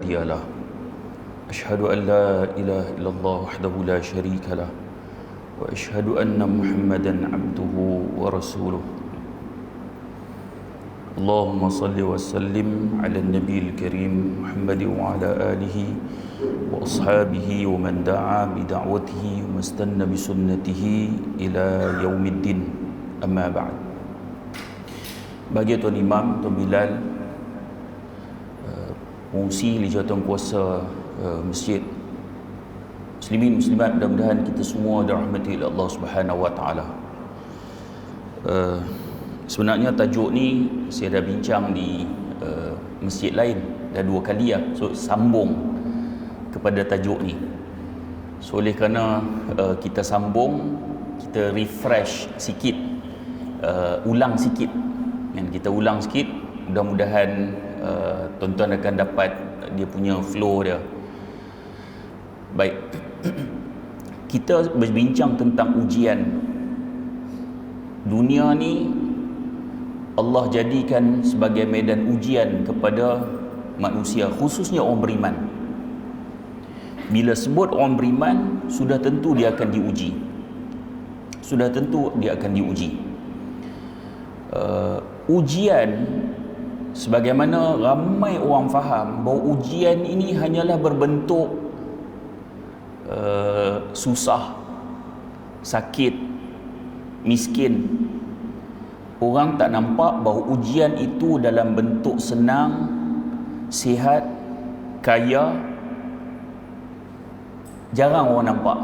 هادي له أشهد أن لا إله إلا الله وحده لا شريك له وأشهد أن محمدا عبده ورسوله اللهم صل وسلم على النبي الكريم محمد وعلى آله وأصحابه ومن دعا بدعوته واستنى بسنته إلى يوم الدين أما بعد. Bagi Tuan Imam, Tuan Bilal, pengurusi Lijatan Kuasa Masjid, Muslimin Muslimat, mudah-mudahan kita semua dirahmati oleh Allah Subhanahu Wa Taala. Sebenarnya tajuk ni saya dah bincang di masjid lain dah 2 kali lah. So sambung kepada tajuk ni. So oleh kerana kita sambung, kita refresh sikit, ulang sikit. Dan kita ulang sikit, mudah-mudahan tuan-tuan akan dapat dia punya flow dia. Baik. Kita berbincang tentang ujian. Dunia ni Allah jadikan sebagai medan ujian kepada manusia, khususnya orang beriman. Bila sebut orang beriman, sudah tentu dia akan diuji. Sudah tentu dia akan diuji. Ujian, sebagaimana ramai orang faham bahawa ujian ini hanyalah berbentuk susah, sakit, miskin. Orang tak nampak bahawa ujian itu dalam bentuk senang, sihat, kaya. Jarang orang nampak.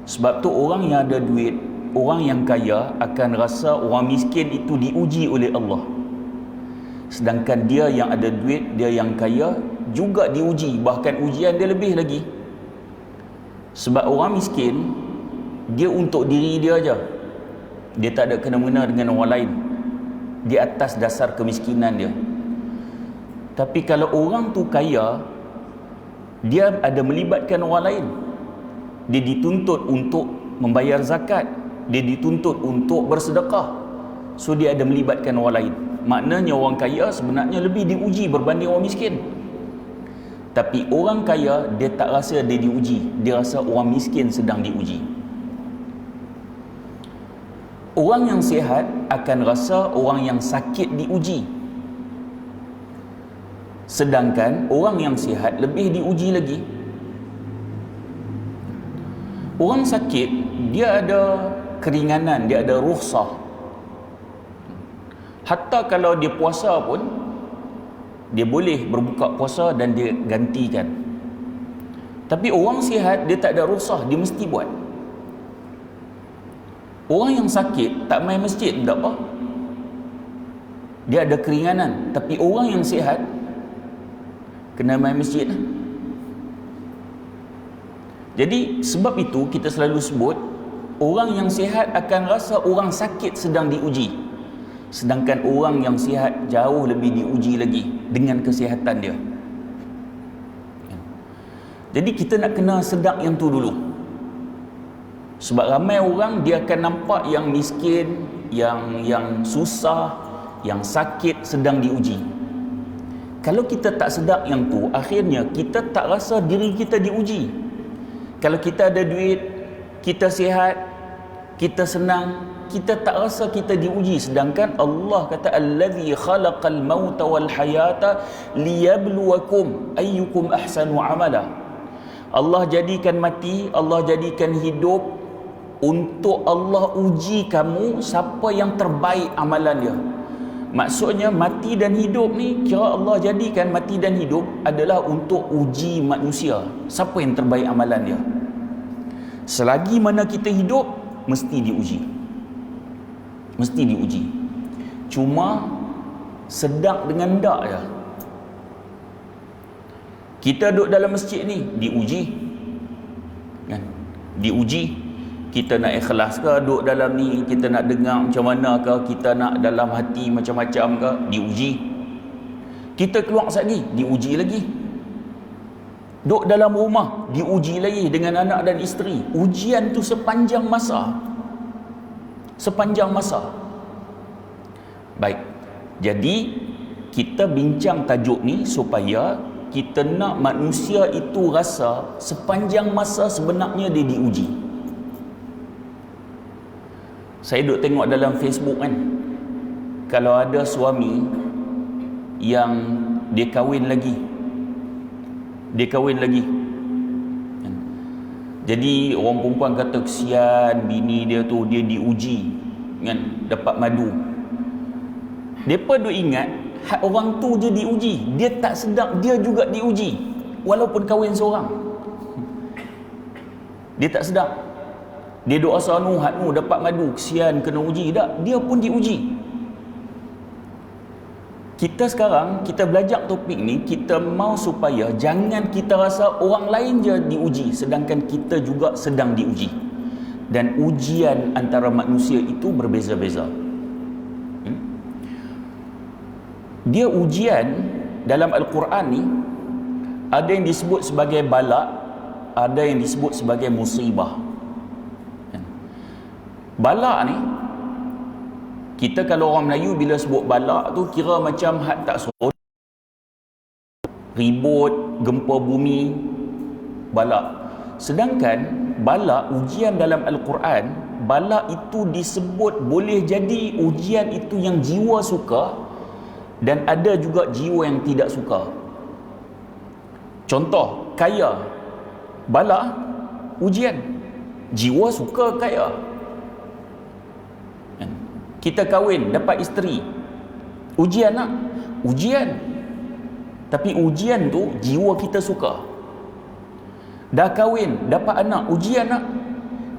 Sebab tu orang yang ada duit, orang yang kaya akan rasa orang miskin itu diuji oleh Allah. Sedangkan dia yang ada duit, dia yang kaya juga diuji. Bahkan ujian dia lebih lagi. Sebab orang miskin, dia untuk diri dia aja. Dia tak ada kena-mena dengan orang lain di atas dasar kemiskinan dia. Tapi kalau orang tu kaya, dia ada melibatkan orang lain. Dia dituntut untuk membayar zakat, dia dituntut untuk bersedekah. So dia ada melibatkan orang lain. Maknanya orang kaya sebenarnya lebih diuji berbanding orang miskin. Tapi orang kaya, dia tak rasa dia diuji, dia rasa orang miskin sedang diuji. Orang yang sihat akan rasa orang yang sakit diuji. Sedangkan orang yang sihat lebih diuji lagi. Orang sakit, dia ada keringanan, dia ada rukhsah. Hatta kalau dia puasa pun, dia boleh berbuka puasa dan dia gantikan. Tapi orang sihat, dia tak ada rukhsah, dia mesti buat. Orang yang sakit tak main masjid tak apa, dia ada keringanan. Tapi orang yang sihat kena main masjid. Jadi sebab itu kita selalu sebut, orang yang sihat akan rasa orang sakit sedang diuji. Sedangkan orang yang sihat jauh lebih diuji lagi dengan kesihatan dia. Jadi kita nak kena sedar yang tu dulu. Sebab ramai orang dia akan nampak yang miskin, yang susah, yang sakit sedang diuji. Kalau kita tak sedar yang tu, akhirnya kita tak rasa diri kita diuji. Kalau kita ada duit, kita sihat, kita senang, kita tak rasa kita diuji. Sedangkan Allah kata allazi khalaqal mauta wal hayata liyabluwakum ayyukum ahsanu amala. Allah jadikan mati, Allah jadikan hidup untuk Allah uji kamu siapa yang terbaik amalan dia. Maksudnya mati dan hidup ni, kira Allah jadikan mati dan hidup adalah untuk uji manusia, siapa yang terbaik amalan dia. Selagi mana kita hidup, mesti diuji. Mesti diuji. Cuma sedang dengan dak je. Kita duduk dalam masjid ni diuji. Kan? Diuji. Kita nak ikhlas ke duduk dalam ni, kita nak dengar macam mana ke, kita nak dalam hati macam-macam ke, diuji. Kita keluar lagi, diuji lagi. Duduk dalam rumah, diuji lagi dengan anak dan isteri. Ujian tu sepanjang masa. Sepanjang masa. Baik. Jadi kita bincang tajuk ni supaya kita nak manusia itu rasa sepanjang masa sebenarnya dia diuji. Saya duk tengok dalam Facebook kan, kalau ada suami yang dia kahwin lagi, jadi orang perempuan kata kesian bini dia tu, dia diuji kan, dapat madu. Depa duk ingat hak orang tu je diuji, dia tak sedar dia juga diuji walaupun kahwin seorang. Dia tak sedar. Dia duk rasa hak nu dapat madu, kesian kena uji. Tak, dia pun diuji. Kita sekarang, kita belajar topik ni, kita mau supaya jangan kita rasa orang lain je diuji, sedangkan kita juga sedang diuji. Dan ujian antara manusia itu berbeza-beza. Dia ujian dalam Al-Quran ni, ada yang disebut sebagai bala, ada yang disebut sebagai musibah. Bala ni, kita kalau orang Melayu bila sebut bala tu kira macam hak tak seronok, ribut, gempa bumi, bala. Sedangkan bala, ujian dalam Al-Quran, bala itu disebut boleh jadi ujian itu yang jiwa suka dan ada juga jiwa yang tidak suka. Contoh, kaya, bala, ujian. Jiwa suka kaya. Kita kahwin, dapat isteri, ujian tak? Ujian. Tapi ujian tu jiwa kita suka. Dah kahwin, dapat anak, ujian tak?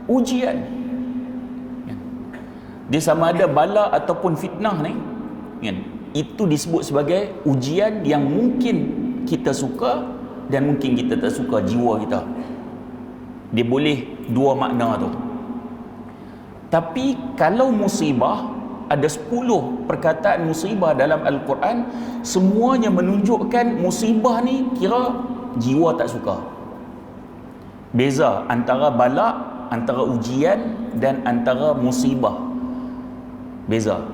Ujian. Dia sama ada bala ataupun fitnah ni, itu disebut sebagai ujian yang mungkin kita suka dan mungkin kita tak suka, jiwa kita. Dia boleh dua makna tu. Tapi kalau musibah, ada 10 perkataan musibah dalam Al-Quran, semuanya menunjukkan musibah ni kira jiwa tak suka. Beza antara bala, antara ujian dan antara musibah. Beza.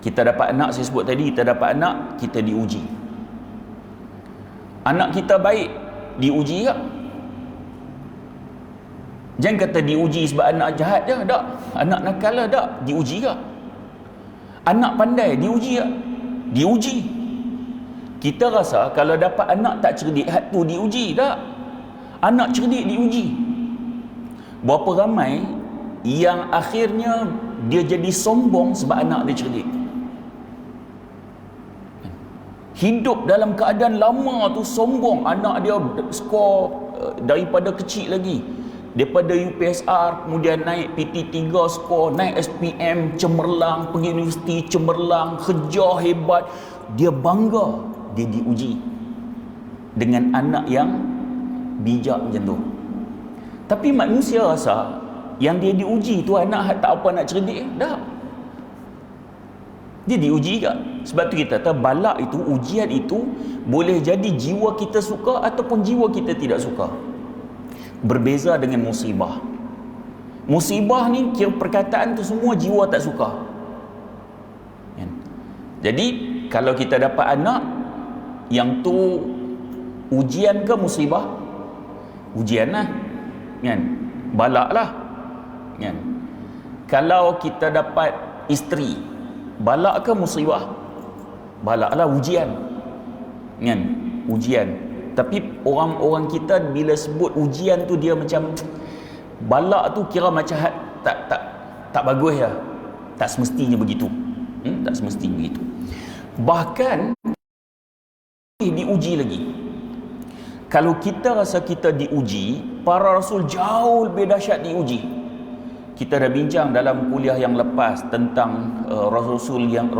Kita dapat anak, saya sebut tadi, kita dapat anak, kita diuji. Anak kita baik, diuji tak? Jangan kata diuji sebab anak jahat je, tak. Anak nakal lah, tak. Diuji ke? Anak pandai, diuji tak? Diuji. Kita rasa kalau dapat anak tak cerdik, hak tu diuji, tak. Anak cerdik diuji. Berapa ramai yang akhirnya dia jadi sombong sebab anak dia cerdik. Hidup dalam keadaan lama tu sombong, anak dia skor daripada kecil lagi, daripada UPSR, kemudian naik PT3 skor, naik SPM, cemerlang, pergi universiti cemerlang, kerja hebat. Dia bangga, dia diuji dengan anak yang bijak macam tu. Tapi manusia rasa yang dia diuji tu anak tak apa nak cerdik, tak. Dia diuji ke? Sebab tu kita kata balak itu, ujian itu boleh jadi jiwa kita suka ataupun jiwa kita tidak suka. Berbeza dengan musibah. Musibah ni kira perkataan tu semua jiwa tak suka. Jadi kalau kita dapat anak yang tu ujian ke musibah? Ujian lah, kan? Balak lah, kan? Kalau kita dapat isteri, balak ke musibah? Balak lah, ujian, kan? Ujian. Tapi orang-orang kita bila sebut ujian tu dia macam balak tu kira macam tak bagus ya. Tak semestinya begitu. Tak semestinya begitu. Bahkan diuji lagi. Kalau kita rasa kita diuji, para rasul jauh lebih dahsyat diuji. Kita dah bincang dalam kuliah yang lepas tentang rasul-rasul yang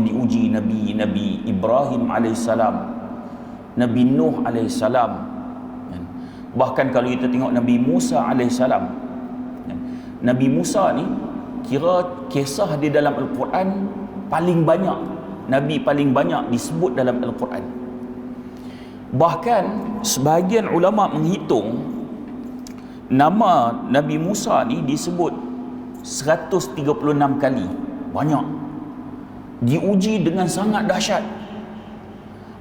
diuji, Nabi Ibrahim alaihissalam, Nabi Nuh alaihissalam. Bahkan kalau kita tengok Nabi Musa alaihissalam, Nabi Musa ni kira kisah di dalam Al-Quran paling banyak, Nabi paling banyak disebut dalam Al-Quran. Bahkan sebahagian ulama menghitung nama Nabi Musa ni disebut 136 kali. Banyak. Diuji dengan sangat dahsyat.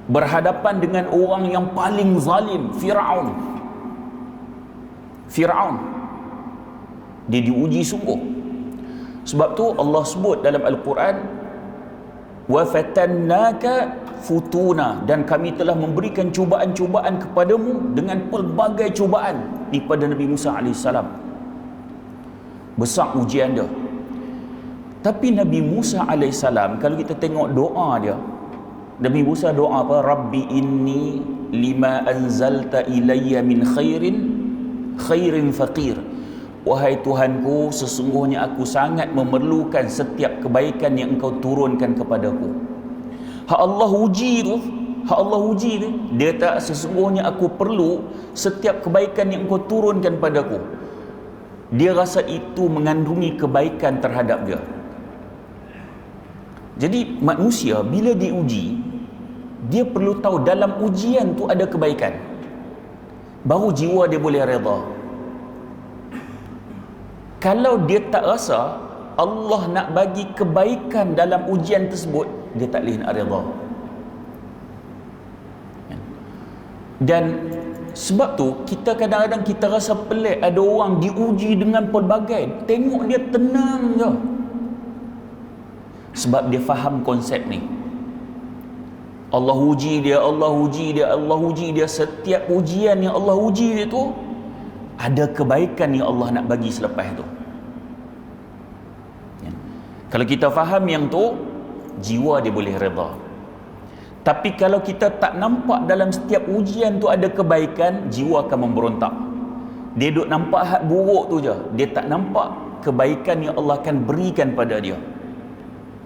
berhadapan dengan orang yang paling zalim, Firaun. Dia diuji sungguh. Sebab tu Allah sebut dalam Al-Quran, wa fatannaka futuna, dan kami telah memberikan cubaan-cubaan kepadamu dengan pelbagai cubaan daripada Nabi Musa AS. Besar ujian dia. Tapi Nabi Musa AS, kalau kita tengok doa dia, Nabi Musa doa apa? Rabbi inni lima anzalta ilayya min khairin faqir. Wahai Tuhanku, sesungguhnya aku sangat memerlukan setiap kebaikan yang engkau turunkan kepadaku. Allah uji tu, dia tak, sesungguhnya aku perlu setiap kebaikan yang engkau turunkan padaku. Dia rasa itu mengandungi kebaikan terhadap dia. Jadi manusia bila diuji, dia perlu tahu dalam ujian tu ada kebaikan, baru jiwa dia boleh redha. Kalau dia tak rasa Allah nak bagi kebaikan dalam ujian tersebut, dia tak boleh nak redha. Dan sebab tu kita kadang-kadang kita rasa pelik, ada orang diuji dengan pelbagai, tengok dia tenang je. Sebab dia faham konsep ni. Allah uji dia, setiap ujian yang Allah uji dia tu ada kebaikan yang Allah nak bagi selepas tu. Ya. Kalau kita faham yang tu, jiwa dia boleh redha. Tapi kalau kita tak nampak dalam setiap ujian tu ada kebaikan, jiwa akan memberontak. Dia duk nampak hak buruk tu je, dia tak nampak kebaikan yang Allah akan berikan pada dia,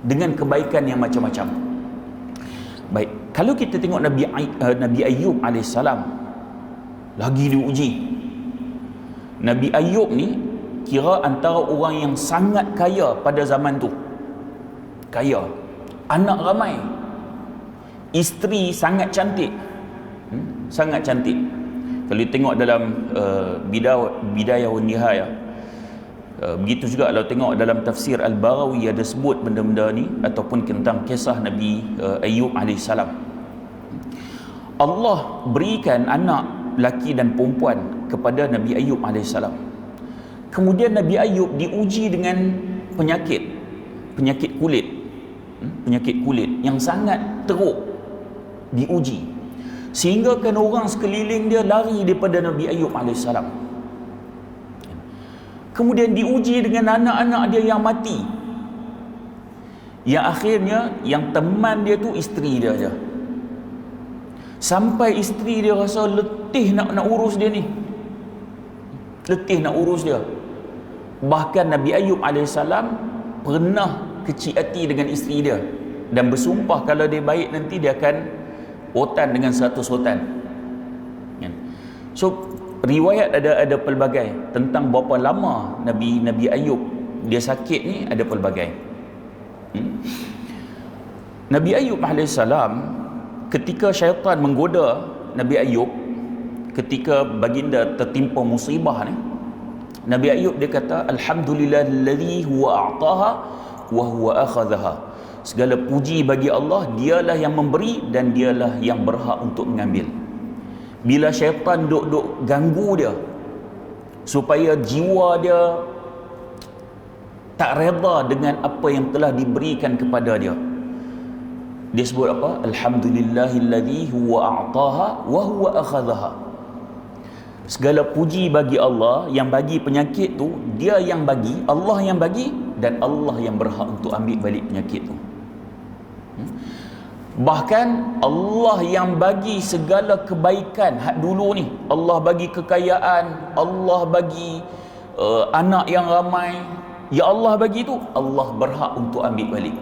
dengan kebaikan yang macam-macam. Baik, kalau kita tengok Nabi Ayub AS lagi diuji. Nabi Ayub ni kira antara orang yang sangat kaya pada zaman tu. Kaya, anak ramai, isteri sangat cantik, sangat cantik. Kalau tengok dalam Bidayah wa Nihayah, begitu juga kalau tengok dalam tafsir Al-Barawi ada sebut benda-benda ni, ataupun tentang kisah Nabi Ayub AS. Allah berikan anak laki dan perempuan kepada Nabi Ayub AS. Kemudian Nabi Ayub diuji dengan penyakit kulit yang sangat teruk, diuji sehingga kan orang sekeliling dia lari daripada Nabi Ayub AS. Kemudian diuji dengan anak-anak dia yang mati, yang akhirnya yang teman dia tu isteri dia aja. Sampai isteri dia rasa letih nak urus dia ni, letih nak urus dia. Bahkan Nabi Ayub AS pernah kecil hati dengan isteri dia dan bersumpah kalau dia baik nanti dia akan otan dengan 100 otan. So riwayat ada pelbagai tentang berapa lama Nabi Ayub dia sakit ni, ada pelbagai. Nabi Ayub AS, ketika syaitan menggoda Nabi Ayub, ketika baginda tertimpa musibah ni, Nabi Ayub dia kata, alhamdulillahillazi huwa a'taha wa huwa akhadhaha. Segala puji bagi Allah, dialah yang memberi dan dialah yang berhak untuk mengambil. Bila syaitan duk ganggu dia supaya jiwa dia tak redha dengan apa yang telah diberikan kepada dia, dia sebut apa? Alhamdulillahillazi huwa a'taha wa huwa akhadhaha. Segala puji bagi Allah yang bagi penyakit tu, dia yang bagi, Allah yang bagi, dan Allah yang berhak untuk ambil balik penyakit tu. Bahkan Allah yang bagi segala kebaikan hak dulu ni, Allah bagi kekayaan, Allah bagi anak yang ramai, ya Allah bagi tu, Allah berhak untuk ambil balik.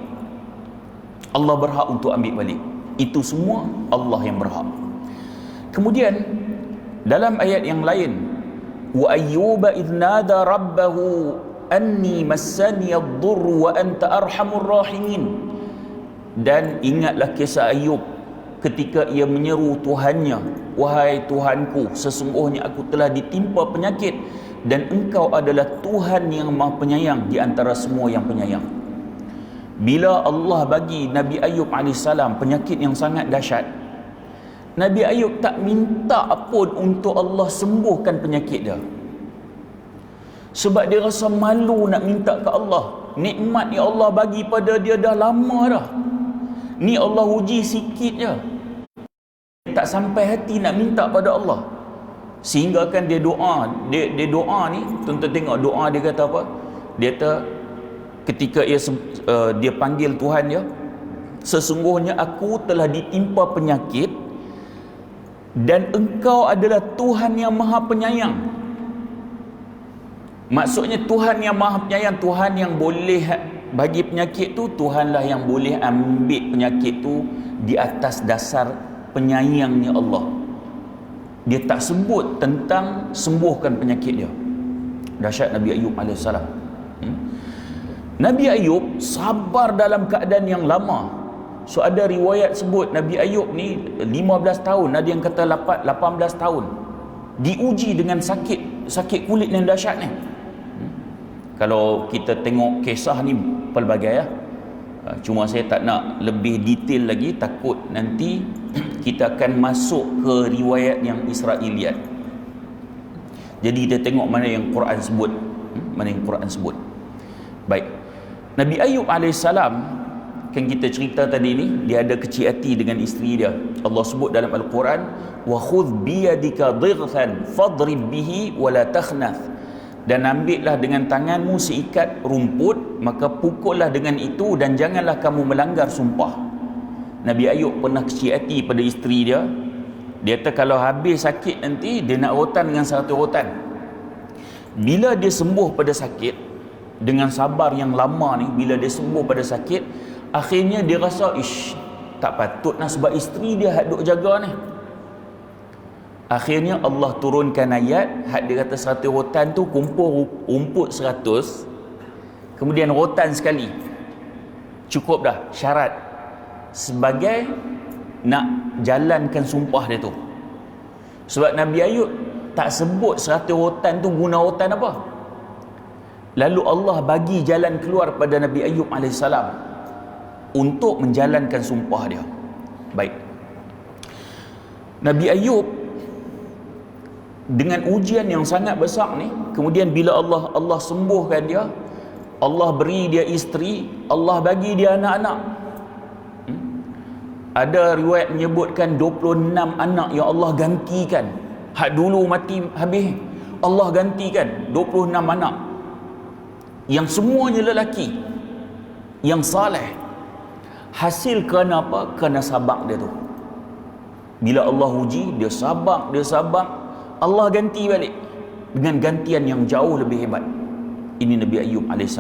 Allah berhak untuk ambil balik. Itu semua Allah yang berhak. Kemudian dalam ayat yang lain, wa ayyuba idh nada rabbahu anni massani ad-durru wa anta arhamur rahimin. Dan ingatlah kisah Ayub ketika ia menyeru Tuhannya, wahai Tuhanku, sesungguhnya aku telah ditimpa penyakit dan engkau adalah Tuhan yang maha penyayang di antara semua yang penyayang. Bila Allah bagi Nabi Ayub AS penyakit yang sangat dahsyat, Nabi Ayub tak minta pun untuk Allah sembuhkan penyakit dia. Sebab dia rasa malu nak minta ke Allah. Nikmat yang Allah bagi pada dia dah lama dah. Ni Allah uji sikit je. Tak sampai hati nak minta pada Allah. Sehingga kan dia doa. Dia doa ni, tuan-tuan tengok doa dia kata apa? Dia kata ketika dia panggil Tuhan dia, sesungguhnya aku telah ditimpa penyakit dan Engkau adalah Tuhan yang Maha Penyayang. Maksudnya Tuhan yang Maha Penyayang, Tuhan yang boleh bagi penyakit tu, Tuhanlah yang boleh ambil penyakit tu di atas dasar penyayangnya Allah. Dia tak sebut tentang sembuhkan penyakit dia. Dahsyat Nabi Ayub AS. Nabi Ayub sabar dalam keadaan yang lama. So ada riwayat sebut Nabi Ayub ni 15 tahun, ada yang kata 18 tahun diuji dengan sakit kulit yang dahsyat ni. Kalau kita tengok kisah ni pelbagai cuma saya tak nak lebih detail lagi, takut nanti kita akan masuk ke riwayat yang Israiliyat. Jadi kita tengok mana yang Quran sebut, mana yang Quran sebut. Baik, Nabi Ayub AS kan kita cerita tadi ni, dia ada kecil hati dengan isteri dia. Allah sebut dalam Al-Quran, wa khudh biyadika dhighan fadrib bihi wa la takhnath. Dan ambillah dengan tanganmu seikat rumput, maka pukullah dengan itu dan janganlah kamu melanggar sumpah. Nabi Ayub pernah kecil hati pada isteri dia. Dia kata kalau habis sakit nanti dia nak rotan dengan 100 rotan. Bila dia sembuh pada sakit, dengan sabar yang lama ni, bila dia sembuh pada sakit, akhirnya dia rasa tak patut lah sebab isteri dia hak duk jaga ni. Akhirnya Allah turunkan ayat, hak dia kata 100 rotan tu kumpul rumput 100, kemudian rotan sekali. Cukup dah syarat sebagai nak jalankan sumpah dia tu. Sebab Nabi Ayub tak sebut 100 rotan tu guna rotan apa. Lalu Allah bagi jalan keluar pada Nabi Ayub AS untuk menjalankan sumpah dia. Baik, Nabi Ayub dengan ujian yang sangat besar ni, kemudian bila Allah sembuhkan dia, Allah beri dia isteri, Allah bagi dia anak-anak. Ada riwayat menyebutkan 26 anak yang Allah gantikan. Hak dulu mati habis, Allah gantikan 26 anak yang semuanya lelaki, yang saleh. Hasil kerana apa? Kerana sabar dia tu. Bila Allah uji, dia sabar, Allah ganti balik dengan gantian yang jauh lebih hebat. Ini Nabi Ayub AS.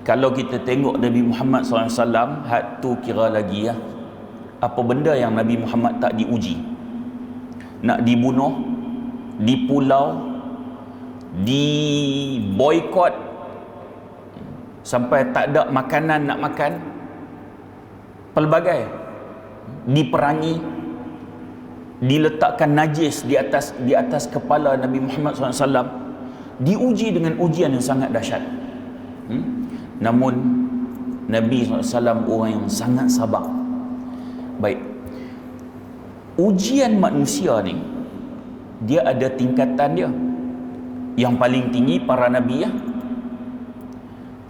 Kalau kita tengok Nabi Muhammad SAW, hak tu kira lagi apa benda yang Nabi Muhammad tak diuji. Nak dibunuh, dipulau, diboykot, sampai tak ada makanan nak makan, pelbagai, diperangi, diletakkan najis di atas kepala Nabi Muhammad SAW, diuji dengan ujian yang sangat dahsyat. Namun Nabi SAW orang yang sangat sabar. Baik, ujian manusia ni dia ada tingkatan dia. Yang paling tinggi para Nabi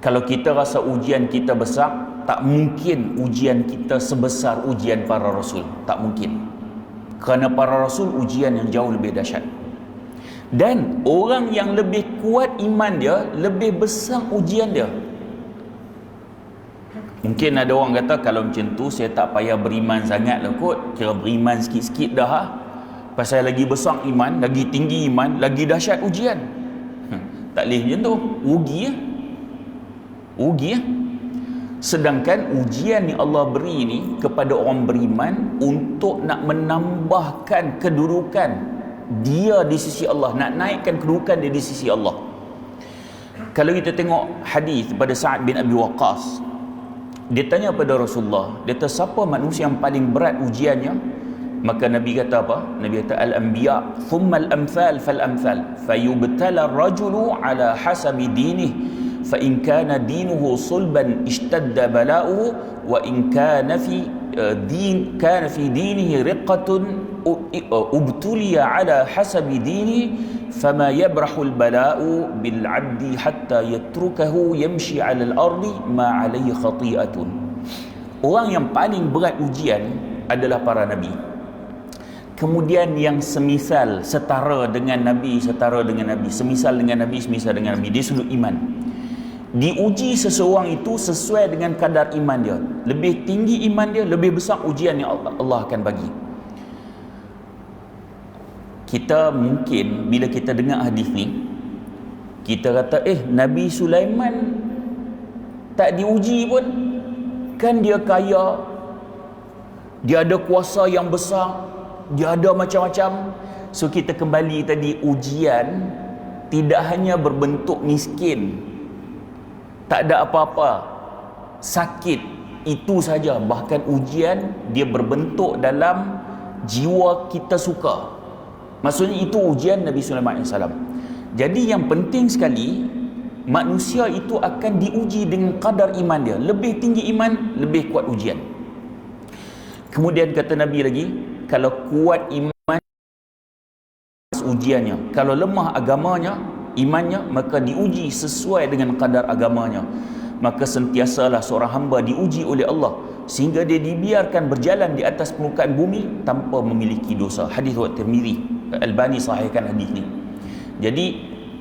Kalau kita rasa ujian kita besar, tak mungkin ujian kita sebesar ujian para Rasul. Tak mungkin. Kerana para Rasul ujian yang jauh lebih dahsyat. Dan orang yang lebih kuat iman dia, lebih besar ujian dia. Mungkin ada orang kata, kalau macam tu saya tak payah beriman sangat lah kot, kira beriman sikit-sikit dah pasal lagi besar iman, lagi tinggi iman, lagi dahsyat ujian. Tak boleh macam tu. Rugi. Sedangkan ujian yang Allah beri ni kepada orang beriman untuk nak menambahkan kedudukan dia di sisi Allah, nak naikkan kedudukan dia di sisi Allah. Kalau kita tengok hadis pada Sa'ad bin Abi Waqqas, dia tanya pada Rasulullah, dia kata siapa manusia yang paling berat ujiannya? Maka Nabi kata apa? Nabi kata al-anbiya thumma al-amthal fal-amthal fayubtala ar-rajulu ala hasabi dinihi fa in kana dinuhu sulban ishtadda bala'uhu wa in kana fi kana fi dinihi riqqatun ubtuliya ala hasabi dini fama yabrahu al-bala'u bil 'abdi hatta yatrukahu yamshi 'ala al-ardi ma 'alayhi khati'atun. Orang yang paling berat ujian adalah para nabi. Kemudian yang semisal, setara dengan nabi, semisal dengan nabi, dia sudut iman. Diuji seseorang itu sesuai dengan kadar iman dia. Lebih tinggi iman dia, lebih besar ujian yang Allah akan bagi. Kita mungkin bila kita dengar hadis ni, kita kata Nabi Sulaiman tak diuji pun, kan dia kaya, dia ada kuasa yang besar, dia ada macam-macam. So kita kembali tadi, ujian tidak hanya berbentuk miskin, tak ada apa-apa, sakit, itu saja. Bahkan ujian dia berbentuk dalam jiwa kita suka. Maksudnya itu ujian Nabi Sulaiman AS. Jadi yang penting sekali, manusia itu akan diuji dengan kadar iman dia. Lebih tinggi iman, lebih kuat ujian. Kemudian kata Nabi lagi, kalau kuat iman ujiannya, kalau lemah agamanya, imannya, maka diuji sesuai dengan kadar agamanya. Maka sentiasalah seorang hamba diuji oleh Allah sehingga dia dibiarkan berjalan di atas permukaan bumi tanpa memiliki dosa. Hadis riwayat Tirmizi, Albani sahihkan hadis ni. Jadi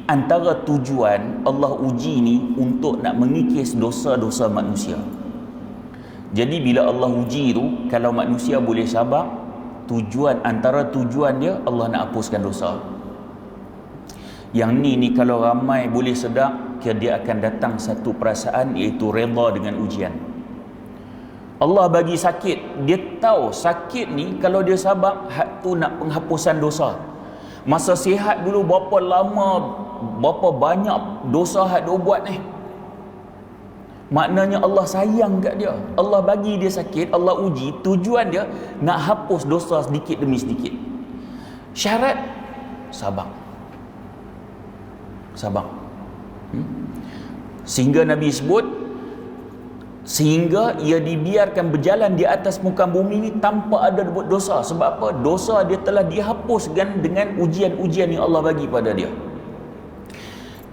antara tujuan Allah uji ni untuk nak mengikis dosa-dosa manusia. Jadi bila Allah uji tu, kalau manusia boleh sabar, antara tujuan dia Allah nak hapuskan dosa. Yang ni kalau ramai boleh sedar, dia akan datang satu perasaan, iaitu redha dengan ujian. Allah bagi sakit, dia tahu sakit ni kalau dia sabar, hak tu nak penghapusan dosa. Masa sihat dulu berapa lama, berapa banyak dosa hak dia buat ni. Maknanya Allah sayang kat dia. Allah bagi dia sakit, Allah uji, tujuan dia nak hapus dosa sedikit demi sedikit. Syarat sabar. Sehingga Nabi sebut, sehingga ia dibiarkan berjalan di atas muka bumi ini tanpa ada dosa. Sebab apa? Dosa dia telah dihapuskan dengan ujian-ujian yang Allah bagi pada dia.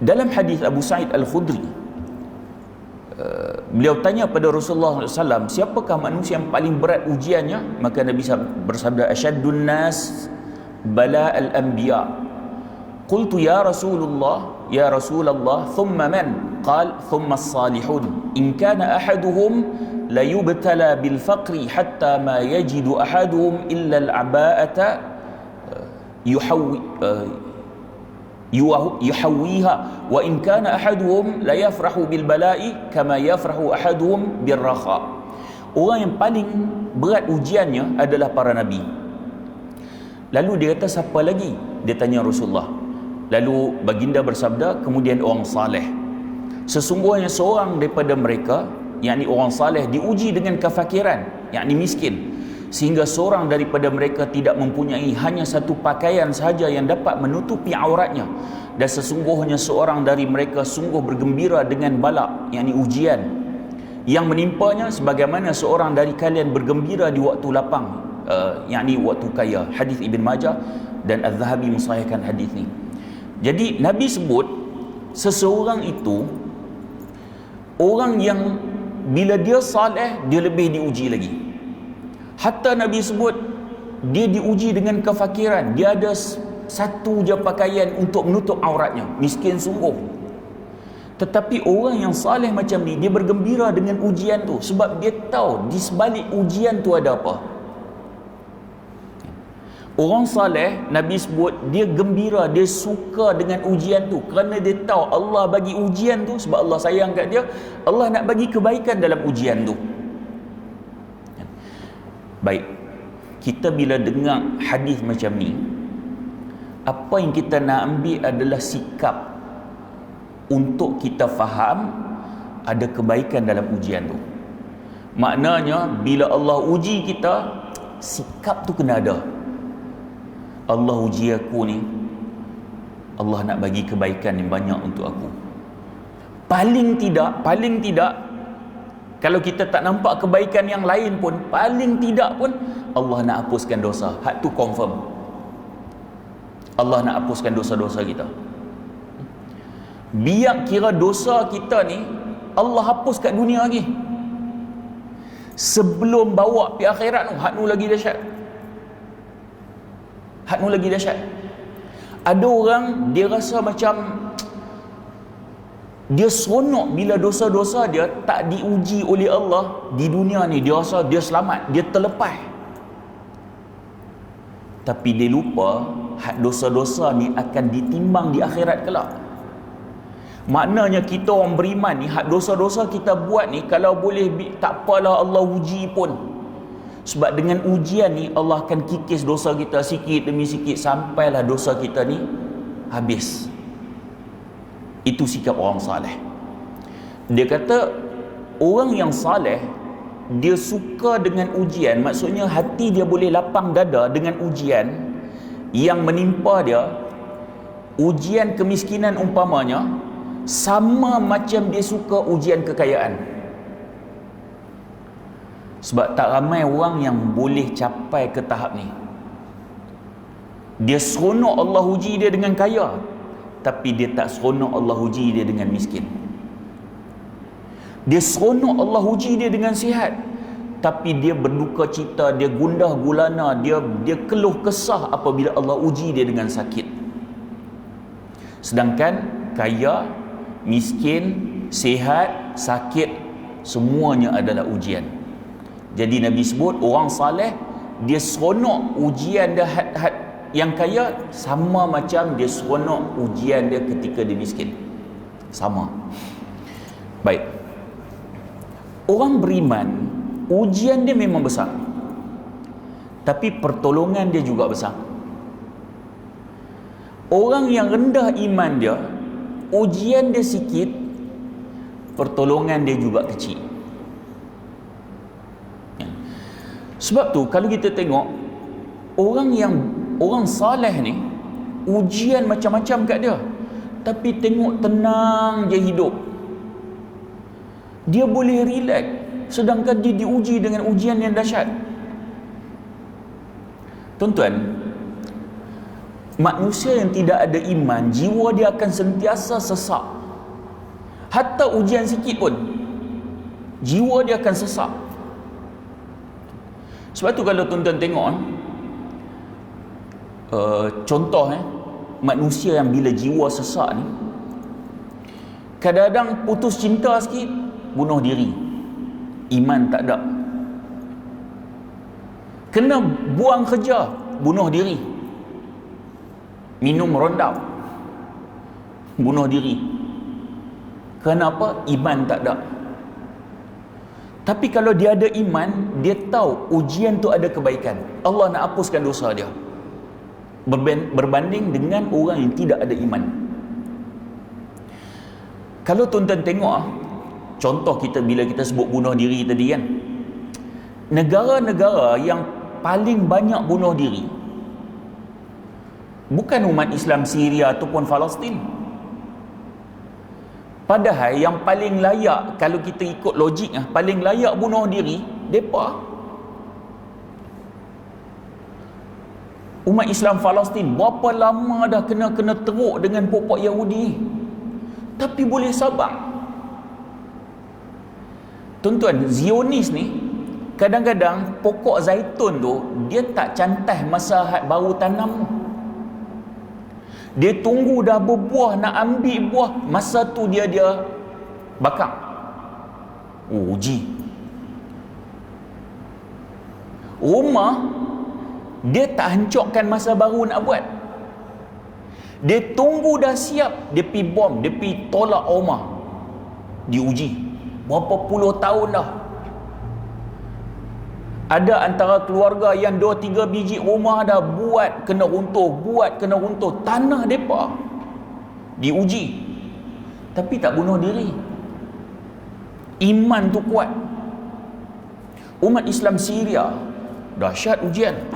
Dalam hadis Abu Sa'id Al-Khudri, beliau tanya pada Rasulullah SAW, siapakah manusia yang paling berat ujiannya? Maka Nabi bersabda, asyaddun nas bala al-anbiya. Qultu ya Rasulullah, thumma man? Qal thumma as-salihun. In kana ahaduhum la yubtala bil faqri hatta ma yajidu ahaduhum illa al-aba'ata yuhawwiha wa in kana ahaduhum la yafrahu bil bala'i kama yafrahu ahaduhum bir rakha. Orang yang paling berat ujiannya adalah para nabi. Lalu dia kata, siapa lagi? Dia tanya Rasulullah. Lalu baginda bersabda, kemudian orang saleh. Sesungguhnya seorang daripada mereka, yakni orang saleh, diuji dengan kefakiran, yakni miskin, sehingga seorang daripada mereka tidak mempunyai hanya satu pakaian sahaja yang dapat menutupi auratnya. Dan sesungguhnya seorang dari mereka sungguh bergembira dengan balak, yakni ujian yang menimpanya, sebagaimana seorang dari kalian bergembira di waktu lapang, yakni waktu kaya. Hadis Ibn Majah dan Az-Zahabi mensahihkan hadis ni. Jadi Nabi sebut seseorang itu orang yang bila dia saleh, dia lebih diuji lagi. Hatta Nabi sebut dia diuji dengan kefakiran, dia ada satu je pakaian untuk menutup auratnya, miskin sungguh. Tetapi orang yang saleh macam ni, dia bergembira dengan ujian tu, sebab dia tahu di sebalik ujian tu ada apa. Orang saleh, Nabi sebut dia gembira, dia suka dengan ujian tu, kerana dia tahu Allah bagi ujian tu sebab Allah sayang kat dia. Allah nak bagi kebaikan dalam ujian tu. Baik, kita bila dengar hadis macam ni, apa yang kita nak ambil adalah sikap untuk kita faham ada kebaikan dalam ujian tu. Maknanya bila Allah uji kita, sikap tu kena ada. Allah uji aku ni, Allah nak bagi kebaikan yang banyak untuk aku. Paling tidak Kalau kita tak nampak kebaikan yang lain pun, paling tidak pun Allah nak hapuskan dosa. Hak tu confirm. Allah nak hapuskan dosa-dosa kita. Biar kira dosa kita ni Allah hapus kat dunia lagi, sebelum bawa pergi akhirat tu, hak nu lagi dahsyat. Hak nu lagi dahsyat. Ada orang dia rasa macam dia seronok bila dosa-dosa dia tak diuji oleh Allah di dunia ni. Dia rasa dia selamat, dia terlepas. Tapi dia lupa hak dosa-dosa ni akan ditimbang di akhirat kelak. Maknanya kita orang beriman ni, hak dosa-dosa kita buat ni, kalau boleh tak apalah Allah uji pun. Sebab dengan ujian ni Allah akan kikis dosa kita sikit demi sikit sampailah dosa kita ni habis. Itu sikap orang saleh. Dia kata orang yang saleh dia suka dengan ujian, maksudnya hati dia boleh lapang dada dengan ujian yang menimpa dia. Ujian kemiskinan umpamanya sama macam dia suka ujian kekayaan. Sebab tak ramai orang yang boleh capai ke tahap ni. Dia seronok Allah uji dia dengan kaya, tapi dia tak seronok Allah uji dia dengan miskin. Dia seronok Allah uji dia dengan sihat, tapi dia berduka cita, dia gundah gulana, dia keluh kesah apabila Allah uji dia dengan sakit. Sedangkan kaya, miskin, sihat, sakit, semuanya adalah ujian. Jadi Nabi sebut orang saleh dia seronok ujian dia yang kaya sama macam dia seronok ujian dia ketika dia miskin. Sama. Baik. Orang beriman, ujian dia memang besar, tapi pertolongan dia juga besar. Orang yang rendah iman dia, ujian dia sikit, pertolongan dia juga kecil. Sebab tu kalau kita tengok orang saleh ni, ujian macam-macam kat dia, tapi tengok tenang je hidup. Dia boleh relax, sedangkan dia diuji dengan ujian yang dahsyat. Tuan-tuan, manusia yang tidak ada iman, jiwa dia akan sentiasa sesak. Hatta ujian sikit pun jiwa dia akan sesak. Sebab tu kalau tuan-tuan tengok contoh manusia yang bila jiwa sesak ni, kadang-kadang putus cinta sikit, bunuh diri. Iman tak ada. Kena buang kerja, bunuh diri. Minum rondau, bunuh diri. Kenapa? Iman tak ada. Tapi kalau dia ada iman, dia tahu ujian tu ada kebaikan. Allah nak hapuskan dosa dia. Berbanding dengan orang yang tidak ada iman. Kalau tuan-tuan tengok contoh kita bila kita sebut bunuh diri tadi kan, negara-negara yang paling banyak bunuh diri bukan umat Islam Syria ataupun Palestin. Padahal yang paling layak, kalau kita ikut logik paling layak bunuh diri depa. Umat Islam Palestin berapa lama dah kena teruk dengan pokok Yahudi, tapi boleh sabar. Tuan-tuan, Zionis ni kadang-kadang pokok zaitun tu dia tak cantai masa baru tanam. Dia tunggu dah berbuah, nak ambil buah, masa tu dia bakar. Uji. Rumah dia tak hancurkan masa baru nak buat. Dia tunggu dah siap, dia pi bom, dia pi tolak rumah. Diuji. Berapa puluh tahun dah. Ada antara keluarga yang 2-3 biji rumah dah buat kena runtuh, tanah depa diuji, tapi tak bunuh diri. Iman tu kuat. Umat Islam Syria dahsyat ujian,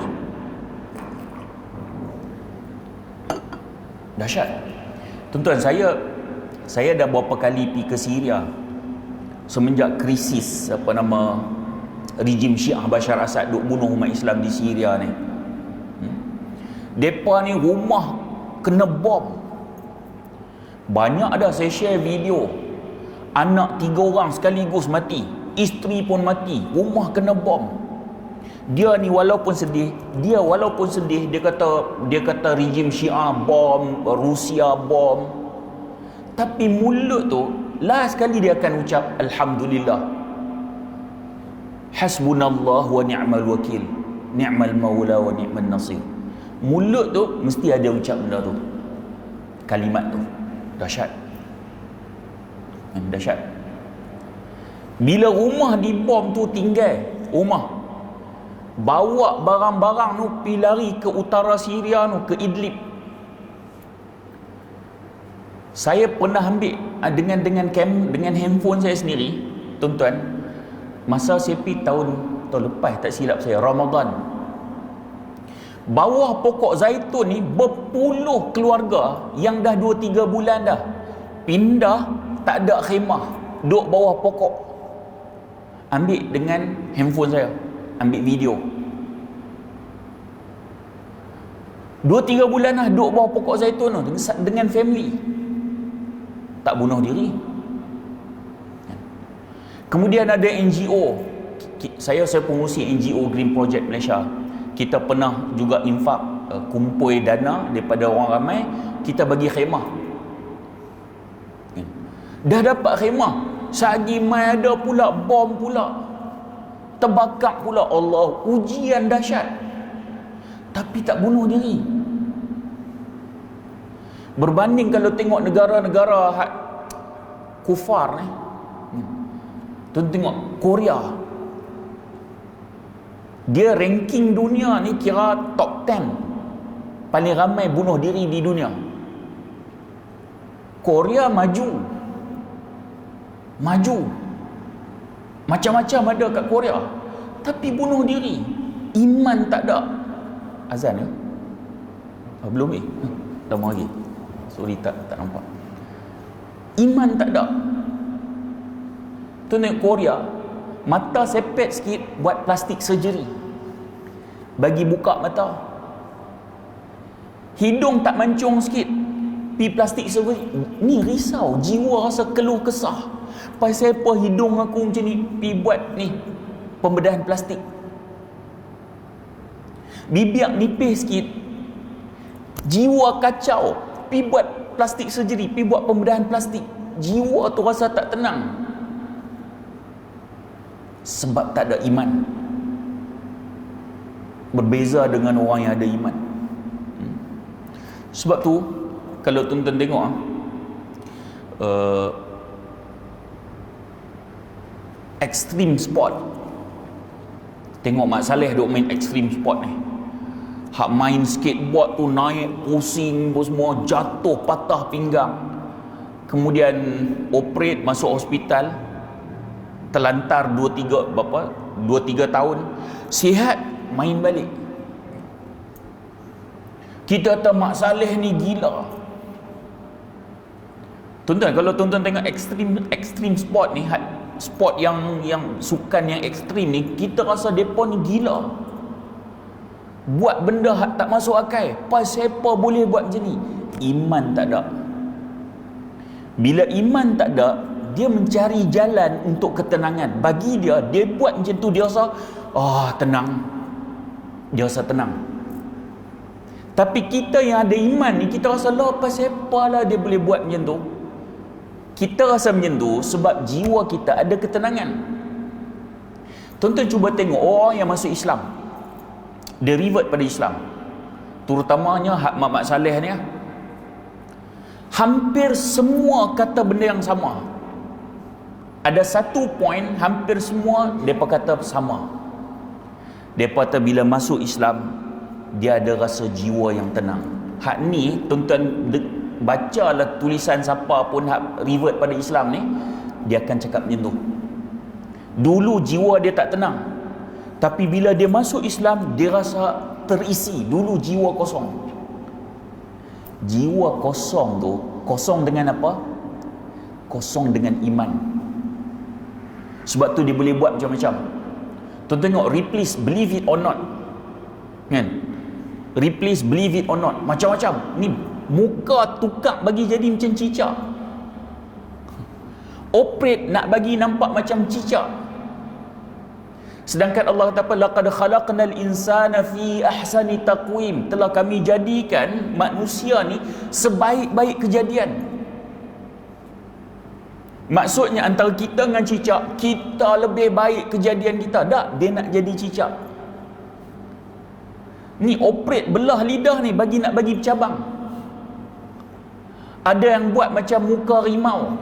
dahsyat. Tuan-tuan, saya dah berapa kali pergi ke Syria. semenjak krisis rejim Syiah Bashar Assad duk bunuh umat Islam di Syria ni. Depa ni rumah kena bom. Banyak ada saya share video, anak 3 orang sekaligus mati, isteri pun mati, rumah kena bom. Dia walaupun sedih, dia kata rejim Syiah bom, Rusia bom. Tapi mulut tu last sekali dia akan ucap alhamdulillah. Hasbunallah wa ni'mal wakil, ni'mal maula wa ni'man nasir. Mulut tu mesti ada ucap benda tu. Kalimat tu dahsyat. Dahsyat. Bila rumah dibom tu tinggal rumah, bawa barang-barang tu pergi lari ke utara Syria tu, ke Idlib. Saya pernah ambil dengan handphone saya sendiri, tuan-tuan, masa saya pergi tahun lepas tak silap saya, Ramadan. Bawah pokok zaitun ni berpuluh keluarga yang dah 2-3 bulan dah pindah, tak ada khemah, duduk bawah pokok. Ambil dengan handphone saya, ambil video. 2-3 bulan dah duduk bawah pokok zaitun tu dengan family. Tak bunuh diri. Kemudian ada NGO. Saya pengurusi NGO Green Project Malaysia. Kita pernah juga infak, kumpul dana daripada orang ramai, kita bagi khemah. Dah dapat khemah, sehari mai ada pula bom pula, terbakar pula. Allah, ujian dahsyat, tapi tak bunuh diri. Berbanding kalau tengok negara-negara kufar ni, tuan tengok Korea, dia ranking dunia ni kira top 10 paling ramai bunuh diri di dunia. Korea maju, macam-macam ada kat Korea, tapi bunuh diri. Iman tak ada. Azan ya? Belum lama lagi. Sorry tak nampak. Iman tak ada. Tu tengok Korea, mata sepet sikit buat plastik surgery, bagi buka mata. Hidung tak mancung sikit, pi plastik surgery. Ni risau, jiwa rasa keluh kesah. Pasal apa hidung aku macam ni, pi buat ni pembedahan plastik. Bibir nipis sikit, jiwa kacau, pi buat plastik surgery, pi buat pembedahan plastik. Jiwa tu rasa tak tenang, sebab tak ada iman. Berbeza dengan orang yang ada iman. Sebab tu kalau tuan-tuan tengok extreme sport, tengok Mak Saleh duk main extreme sport ni, hak main skateboard tu naik pusing pun semua, jatuh patah pinggang, kemudian operate masuk hospital, terlantar 2-3 tahun, sihat, main balik. Kita kata Mak Saleh ni gila. Tuan-tuan, kalau tuan-tuan tengok extreme sport ni, sport yang sukan yang ekstrim ni, kita rasa depa ni gila, buat benda tak masuk akal. Pasal apa boleh buat macam ni? Iman tak ada. Bila iman tak ada, dia mencari jalan untuk ketenangan. Bagi dia buat macam tu, dia rasa tenang. Dia rasa tenang. Tapi kita yang ada iman ni, kita rasa lah pasal apalah dia boleh buat macam tu. Kita rasa macam tu sebab jiwa kita ada ketenangan. Tuan-tuan cuba tengok orang yang masuk Islam, dia revert pada Islam, terutamanya Mak Saleh ni, hampir semua kata benda yang sama. Ada satu poin hampir semua mereka kata sama. Mereka kata bila masuk Islam, dia ada rasa jiwa yang tenang. Hak ni tuan-tuan bacalah tulisan siapa pun hak revert pada Islam ni, dia akan cakap macam tu. Dulu jiwa dia tak tenang, tapi bila dia masuk Islam, dia rasa terisi. Dulu jiwa kosong. Jiwa kosong tu, kosong dengan apa? Kosong dengan iman. Sebab tu dia boleh buat macam-macam. Tuan tengok replace believe it or not, kan? Replace believe it or not, macam-macam. Ni muka tukar bagi jadi macam cicak, operate nak bagi nampak macam cicak. Sedangkan Allah kata apa? Laqad khalaqnal insana fi ahsani taqwim. Telah kami jadikan manusia ni sebaik-baik kejadian. Maksudnya antara kita dengan cicak, kita lebih baik kejadian kita. Tak, dia nak jadi cicak. Ni operate belah lidah ni bagi nak bagi bercabang. Ada yang buat macam muka rimau.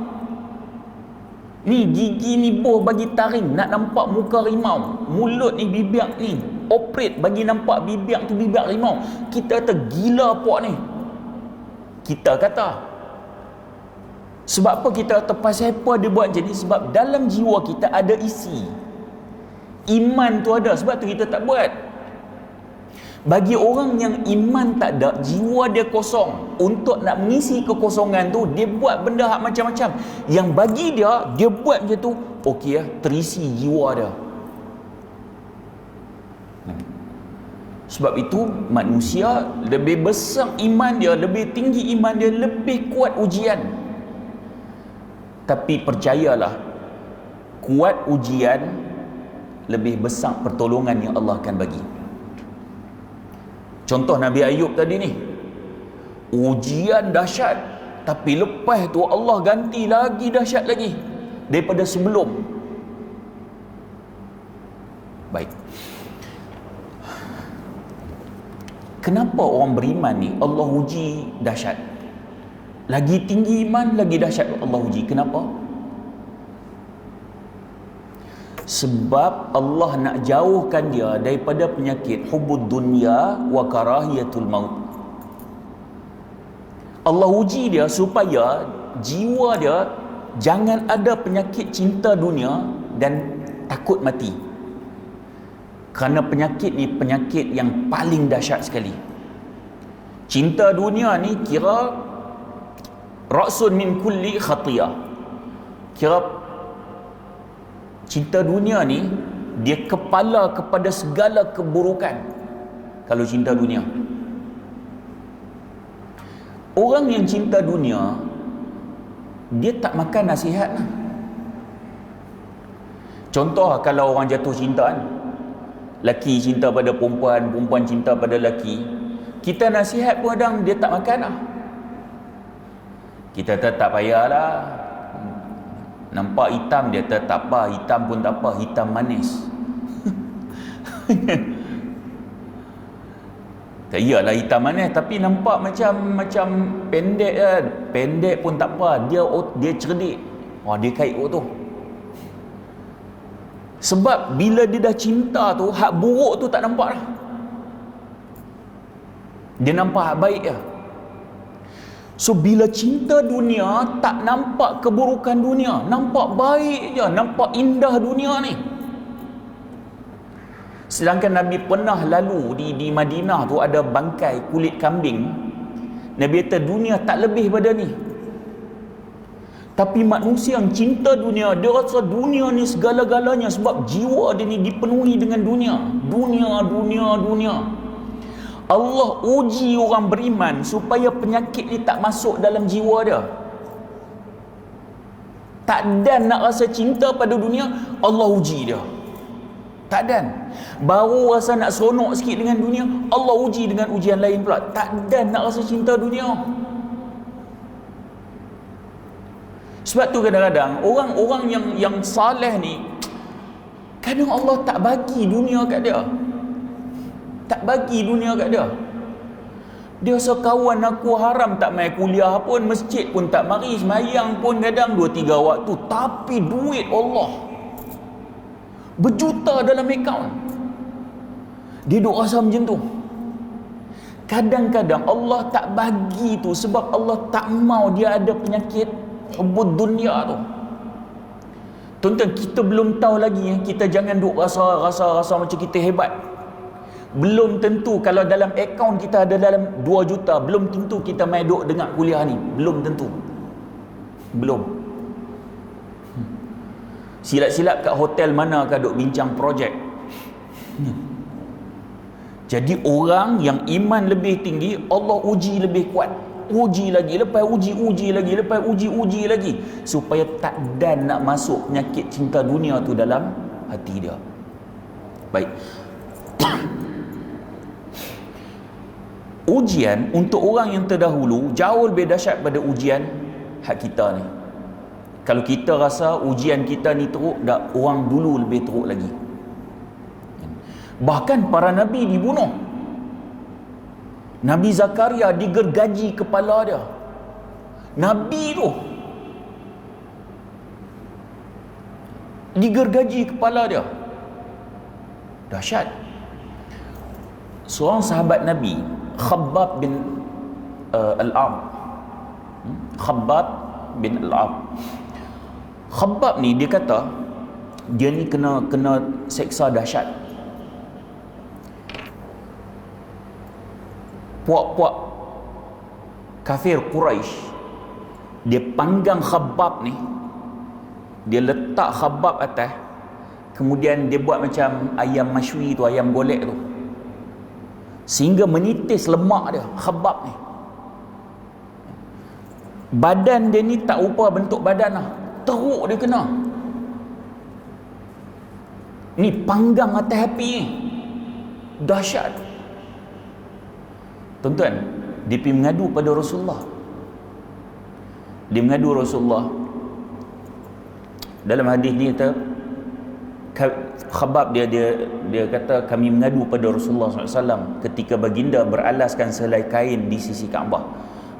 Ni gigi ni boh bagi taring nak nampak muka rimau. Mulut ni, bibir ni operate bagi nampak bibir tu bibir rimau. Kita kata gila puak ni. Kita kata. Sebab apa kita kata pasal apa dia buat macam ni? Sebab dalam jiwa kita ada isi. Iman tu ada, sebab tu kita tak buat. Bagi orang yang iman tak ada, jiwa dia kosong. Untuk nak mengisi kekosongan tu, dia buat benda hak macam-macam. Yang bagi dia buat macam tu, okey lah, terisi jiwa dia. Sebab itu manusia lebih besar iman dia, lebih tinggi iman dia, lebih kuat ujian. Tapi percayalah, kuat ujian lebih besar pertolongan yang Allah akan bagi. Contoh Nabi Ayub tadi ni, ujian dahsyat, tapi lepas tu Allah ganti lagi dahsyat lagi daripada sebelum. Baik, kenapa orang beriman ni Allah uji dahsyat? Lagi tinggi iman, lagi dahsyat Allah uji. Kenapa? Sebab Allah nak jauhkan dia daripada penyakit hubud dunya wa karahiyatul maut. Allah uji dia supaya jiwa dia jangan ada penyakit cinta dunia dan takut mati. Kerana penyakit ni penyakit yang paling dahsyat sekali. Cinta dunia ni kira ra'sun min kulli khatiyah. Kira cinta dunia ni dia kepala kepada segala keburukan. Kalau cinta dunia, orang yang cinta dunia, dia tak makan nasihat lah. Contoh kalau orang jatuh cinta kan, laki cinta pada perempuan, perempuan cinta pada laki, kita nasihat pun kadang dia tak makan lah. Kita tak payahlah, nampak hitam dia tak apa, hitam pun tak apa, hitam manis. Tak iyalah hitam manis, tapi nampak macam pendek kan. Pendek pun tak apa, dia cerdik. Wah, dia kait tu. Sebab bila dia dah cinta tu, hak buruk tu tak nampak dah. Dia nampak hak baik je. So bila cinta dunia, tak nampak keburukan dunia, nampak baik je, nampak indah dunia ni. Sedangkan Nabi pernah lalu di Madinah tu, ada bangkai kulit kambing. Nabi kata dunia tak lebih pada ni. Tapi manusia yang cinta dunia, dia rasa dunia ni segala-galanya, sebab jiwa dia ni dipenuhi dengan dunia. Dunia. Allah uji orang beriman supaya penyakit ni tak masuk dalam jiwa dia. Tak dan nak rasa cinta pada dunia, Allah uji dia. Tak dan. Baru rasa nak seronok sikit dengan dunia, Allah uji dengan ujian lain pula. Tak dan nak rasa cinta dunia. Sebab tu kadang-kadang orang-orang yang saleh ni, kadang Allah tak bagi dunia kat dia. Tak bagi dunia kat dia. Dia rasa kawan aku haram tak mai kuliah pun, masjid pun tak mari, semayang pun kadang 2-3 waktu, tapi duit Allah berjuta dalam akaun. Dia duk rasa macam tu. Kadang-kadang Allah tak bagi tu sebab Allah tak mau dia ada penyakit hubud dunia tu. Tuan-tuan, kita belum tahu lagi, kita jangan duk rasa macam kita hebat. Belum tentu kalau dalam akaun kita ada dalam 2 juta, belum tentu kita mai duk dengar kuliah ni. Belum tentu. Belum. Silap-silap kat hotel mana kah duk bincang projek. Jadi orang yang iman lebih tinggi, Allah uji lebih kuat. Uji lagi, lepas uji lagi, lepas uji lagi, supaya tak dan nak masuk penyakit cinta dunia tu dalam hati dia. Baik. Ujian untuk orang yang terdahulu jauh lebih dahsyat pada ujian hak kita ni. Kalau kita rasa ujian kita ni teruk, dah orang dulu lebih teruk lagi. Bahkan para nabi dibunuh. Nabi Zakaria digergaji kepala dia. Nabi tu digergaji kepala dia. Dahsyat. Seorang sahabat Nabi, Khabbab bin Al-Am. Khabbab bin Al-Am. Khabbab ni dia kata dia ni kena seksa dahsyat. Puak-puak kafir Quraisy dia panggang Khabbab ni, dia letak Khabbab atas, kemudian dia buat macam ayam masywi tu, ayam golek tu, sehingga menitis lemak dia Khabbab ni. Badan dia ni tak rupa bentuk badan lah, teruk dia kena. Ni panggang atas api ni, dahsyat. Tuan-tuan, dia pergi mengadu pada Rasulullah. Dia mengadu Rasulullah. Dalam hadis ni kata, Khabbab dia kata, kami mengadu pada Rasulullah SAW ketika baginda beralaskan selai kain di sisi Kaabah.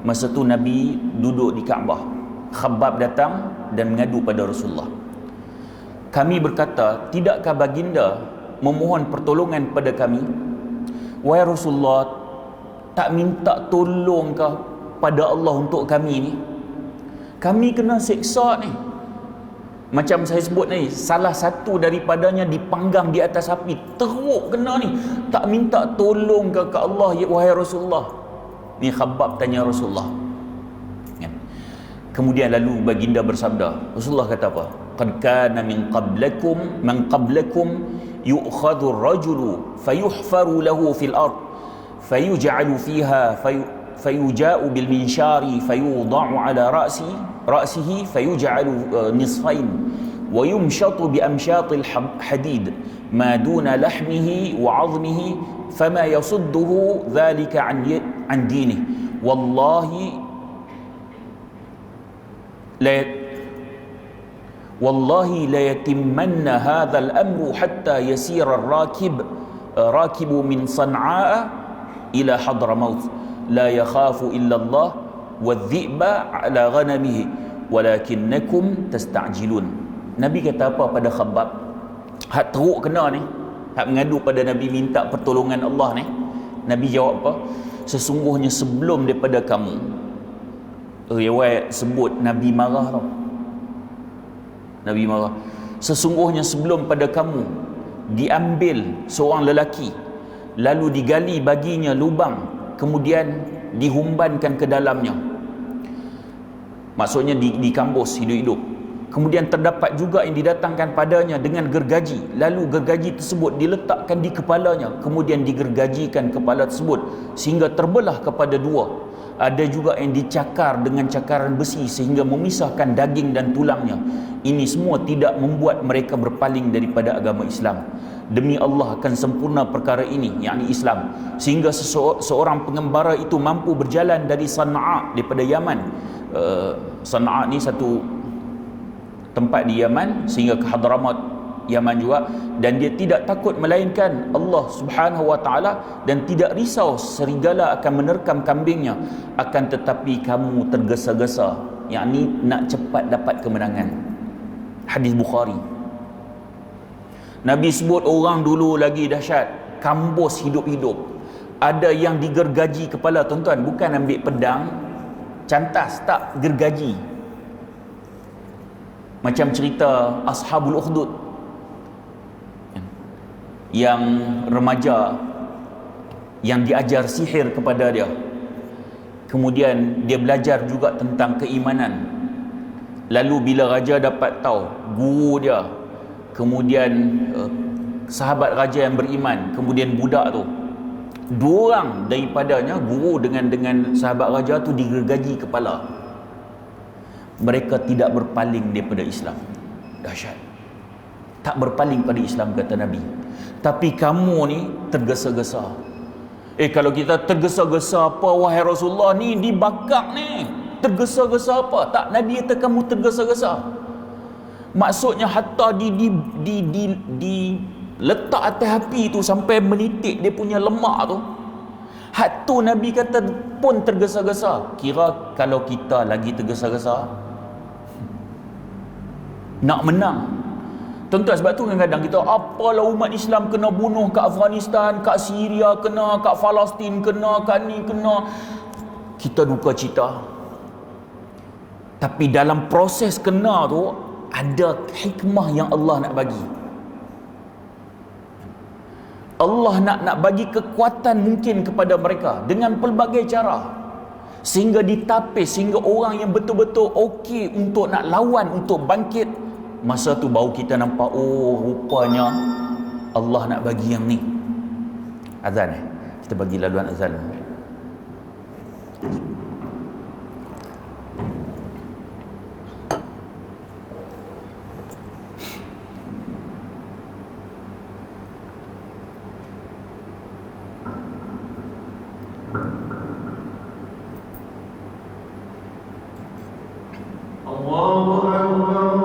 Masa tu Nabi duduk di Kaabah. Khabbab datang dan mengadu pada Rasulullah. Kami berkata, tidakkah baginda memohon pertolongan pada kami? Wahai Rasulullah, tak minta tolong kah pada Allah untuk kami ni? Kami kena seksa ni. Macam saya sebut ni, salah satu daripadanya dipanggang di atas api, teruk kena ni. Tak minta tolong ke Allah, ya wahai Rasulullah? Ni Khabbab tanya Rasulullah. Kemudian lalu baginda bersabda, Rasulullah kata apa? Qad kana min qablakum yu'khadhu ar-rajulu fayuhfaru lahu fil ard fayuj'alu fiha fayuja'u bil minshari fayudha'u ala ra'sihi fayuj'alu nisfain wa yumshatu bi amshatil hadid ma duna lahmihi wa 'azmihi fama yasudduhu dhalika an dinihi wallahi la yatimmanna hadha al-amru hatta yasira ar-rakibu min San'a ila Hadramaut la yakhafu illa Allah wadh-dhi'ba ala ghanamihi walakinnakum tasta'jilun. Nabi kata apa pada Khabbab? Hak teruk kena ni, hak mengadu pada Nabi minta pertolongan Allah ni. Nabi jawab apa? Sesungguhnya sebelum daripada kamu, riwayat sebut Nabi marah tau. Nabi marah. Sesungguhnya sebelum pada kamu diambil seorang lelaki, lalu digali baginya lubang, kemudian dihumbankan ke dalamnya, maksudnya dikambus hidup-hidup. Kemudian terdapat juga yang didatangkan padanya dengan gergaji, lalu gergaji tersebut diletakkan di kepalanya, kemudian digergajikan kepala tersebut sehingga terbelah kepada dua. Ada juga yang dicakar dengan cakaran besi sehingga memisahkan daging dan tulangnya. Ini semua tidak membuat mereka berpaling daripada agama Islam. Demi Allah akan sempurna perkara ini, yakni Islam, sehingga seorang pengembara itu mampu berjalan dari San'a, daripada Yaman. San'a ni satu tempat di Yaman, sehingga ke Hadramaut Yaman juga, dan dia tidak takut melainkan Allah Subhanahu wa taala dan tidak risau serigala akan menerkam kambingnya, akan tetapi kamu tergesa-gesa, yakni nak cepat dapat kemenangan. Hadis Bukhari. Nabi sebut orang dulu lagi dahsyat, kambus hidup-hidup. Ada yang digergaji kepala, tuan-tuan, bukan ambil pedang cantas, tak, gergaji. Macam cerita Ashabul Ukhdud, yang remaja yang diajar sihir kepada dia, kemudian dia belajar juga tentang keimanan. Lalu bila raja dapat tahu guru dia, kemudian sahabat raja yang beriman, kemudian budak tu, dua orang daripadanya, guru dengan sahabat raja tu, digergaji kepala. Mereka tidak berpaling daripada Islam. Dahsyat. Tak berpaling pada Islam, kata Nabi. Tapi kamu ni tergesa-gesa. Kalau kita tergesa-gesa apa, wahai Rasulullah, ni dibakar ni, tergesa-gesa apa? Tak, Nabi kata kamu tergesa-gesa. Maksudnya hatta di letak atas api tu sampai menitik dia punya lemak tu, hak tu Nabi kata pun tergesa-gesa. Kira kalau kita lagi tergesa-gesa nak menang. Tuan-tuan, sebab tu kadang-kadang kita, apalah umat Islam kena bunuh kat Afghanistan, kat Syria kena, kat Palestin kena, kat ni kena. Kita duka cita. Tapi dalam proses kena tu ada hikmah yang Allah nak bagi. Allah nak bagi kekuatan mungkin kepada mereka dengan pelbagai cara, sehingga ditapis, sehingga orang yang betul-betul okey untuk nak lawan, untuk bangkit. Masa tu baru kita nampak, oh rupanya Allah nak bagi yang ni. Azan kita bagi laluan azan. Allahu Akbar.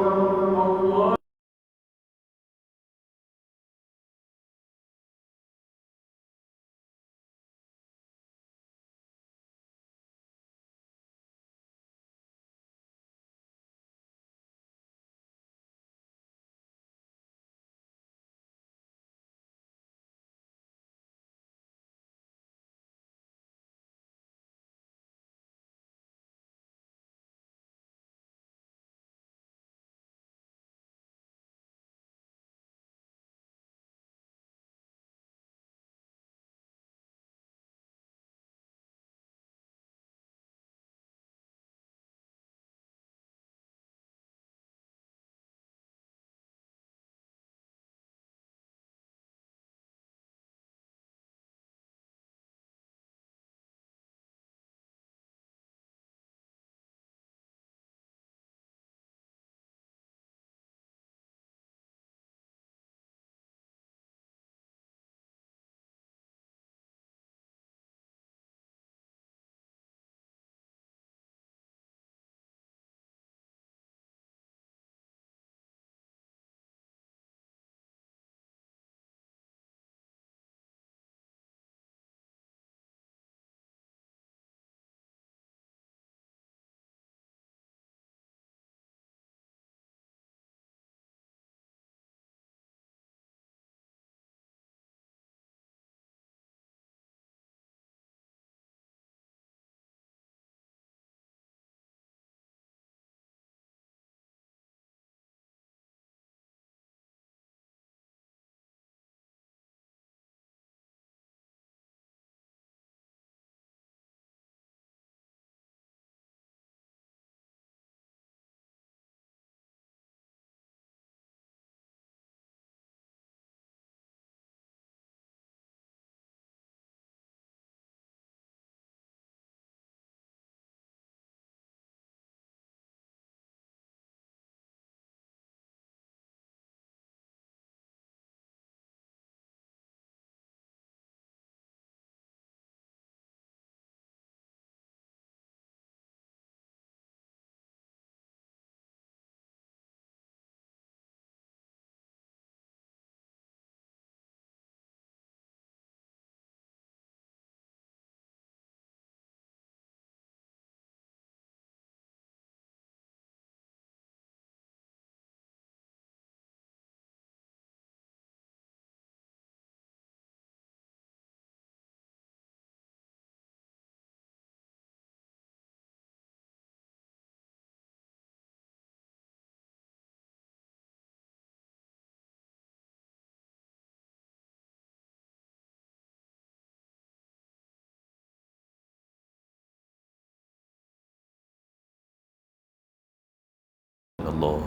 Allah.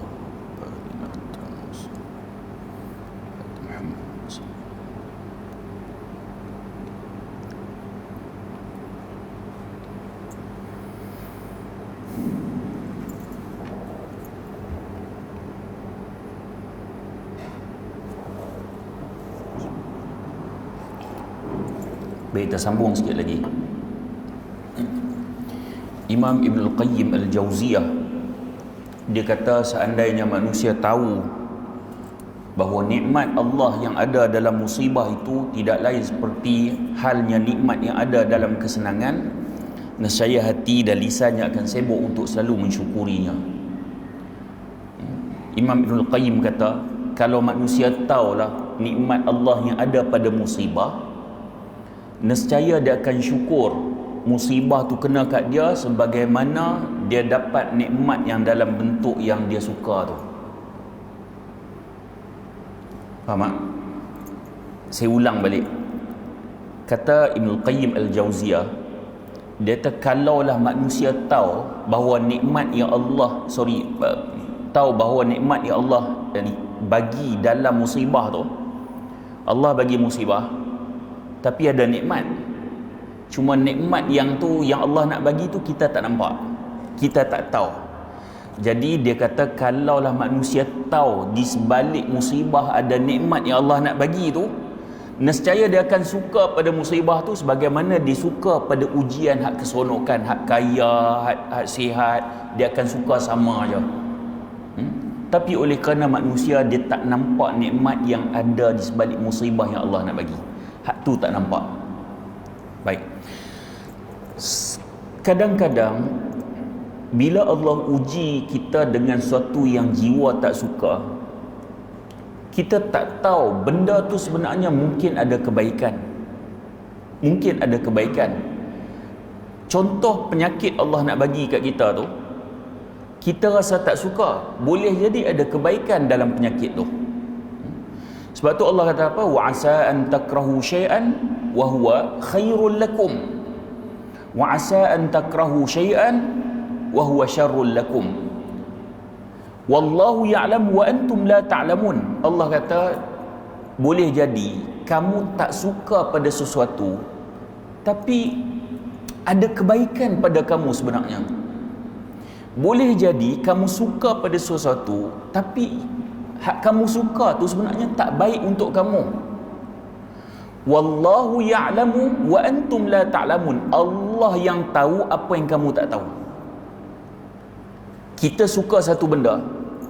Baik, kita sambung sikit lagi. Imam Ibn Al-Qayyim Al-Jauziyah, dia kata seandainya manusia tahu bahawa nikmat Allah yang ada dalam musibah itu tidak lain seperti halnya nikmat yang ada dalam kesenangan, nescaya hati dan lisannya akan sibuk untuk selalu mensyukurinya. Imam Ibn Al-Qayyim kata, kalau manusia tahulah nikmat Allah yang ada pada musibah, nescaya dia akan syukur musibah tu kena kat dia sebagaimana dia dapat nikmat yang dalam bentuk yang dia suka tu. Faham tak? Saya ulang balik. Kata Ibn Qayyim Al-Jauziyah, dia kata kalaulah manusia tahu bahawa nikmat yang Allah tahu bahawa nikmat yang Allah bagi dalam musibah tu, Allah bagi musibah tapi ada nikmat, cuma nikmat yang Allah nak bagi tu kita tak nampak, kita tak tahu. Jadi dia kata kalaulah manusia tahu di sebalik musibah ada nikmat yang Allah nak bagi tu, nescaya dia akan suka pada musibah tu sebagaimana dia suka pada ujian hak keseronokan, hak kaya, hak sihat, dia akan suka sama aja. Tapi oleh kerana manusia dia tak nampak nikmat yang ada di sebalik musibah yang Allah nak bagi, hak tu tak nampak. Baik. Kadang-kadang bila Allah uji kita dengan sesuatu yang jiwa tak suka, kita tak tahu benda tu sebenarnya mungkin ada kebaikan. Mungkin ada kebaikan. Contoh penyakit Allah nak bagi kat kita tu, kita rasa tak suka, boleh jadi ada kebaikan dalam penyakit tu. Sebab tu Allah kata apa? Wa asa an takrahu syai'an wa huwa khairul lakum. Wa asa an takrahu syai'an wa huwa syarrul lakum. Wallahu ya'lam wa antum la ta'lamun. Allah kata boleh jadi kamu tak suka pada sesuatu tapi ada kebaikan pada kamu sebenarnya. Boleh jadi kamu suka pada sesuatu tapi hak kamu suka tu sebenarnya tak baik untuk kamu. Wallahu ya'lamu wa antum la ta'lamun. Allah yang tahu apa yang kamu tak tahu. Kita suka satu benda,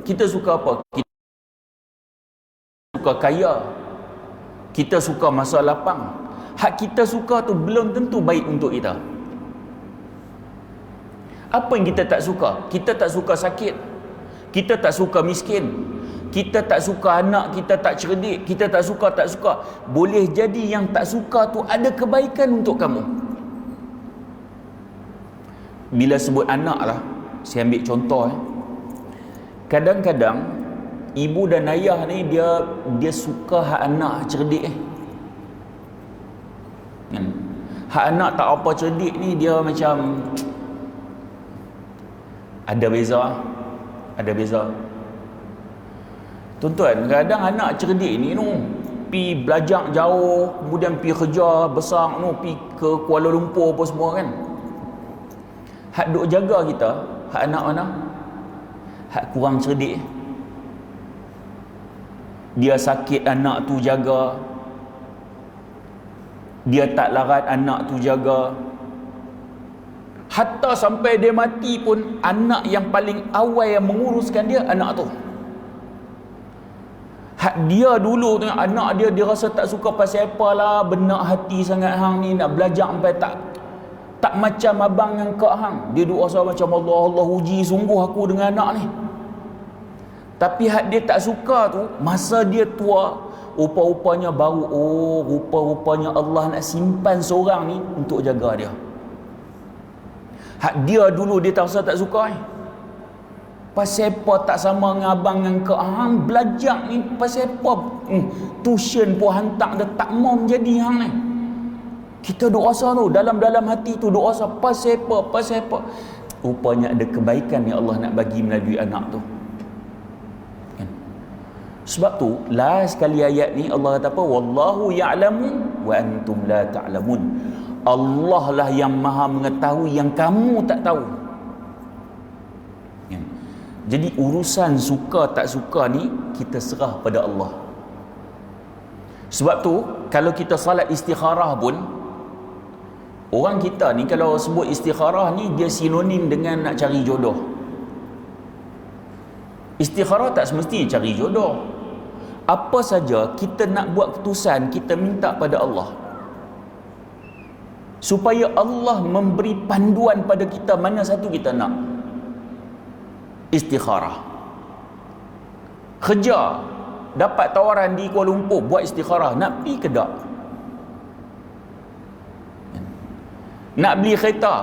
kita suka apa? Kita suka kaya, kita suka masa lapang. Hak kita suka tu belum tentu baik untuk kita. Apa yang kita tak suka? Kita tak suka sakit, kita tak suka miskin, kita tak suka anak kita tak cerdik, kita tak suka. Boleh jadi yang tak suka tu ada kebaikan untuk kamu. Bila sebut anak lah, saya ambil contoh. Kadang-kadang ibu dan ayah ni dia suka hak anak cerdik. Hak anak tak apa cerdik ni dia macam ada beza. Tuan-tuan, kadang anak cerdik ni pi belajar jauh, kemudian pi kerja besar pi ke Kuala Lumpur apa semua kan. Hak duk jaga kita, hak anak mana? Hak kurang cerdik. Dia sakit anak tu jaga, dia tak larat anak tu jaga. Hatta sampai dia mati pun anak yang paling awal yang menguruskan dia anak tu. Hak dia dulu tu anak dia rasa tak suka pasal apalah, benak hati sangat hang ni nak belajar sampai tak macam abang dengan kak hang. Dia duk rasa macam Allah uji sungguh aku dengan anak ni. Tapi hak dia tak suka tu, masa dia tua, rupa-rupanya baru rupa-rupanya Allah nak simpan seorang ni untuk jaga dia. Hak dia dulu dia tak rasa tak suka pasal apa tak sama dengan abang dengan kak hang belajar ni, pasal apa tuition pun hantar dia tak mau menjadi hang ni. Kita duk rasa tu dalam hati tu duk rasa pasal apa. Rupanya ada kebaikan yang Allah nak bagi melalui anak tu. Sebab tu last sekali ayat ni Allah kata apa? Wallahu ya'lamu wa antum la ta'lamun. Allah lah yang maha mengetahui yang kamu tak tahu. Ya. Jadi urusan suka tak suka ni kita serah pada Allah. Sebab tu kalau kita salat istikharah pun, orang kita ni kalau sebut istikharah ni dia sinonim dengan nak cari jodoh. Istikharah tak semestinya cari jodoh. Apa saja kita nak buat keputusan, kita minta pada Allah supaya Allah memberi panduan pada kita mana satu kita nak. Istikharah. Kerja, dapat tawaran di Kuala Lumpur, buat istikharah, nak pergi ke tak? Nak beli kereta,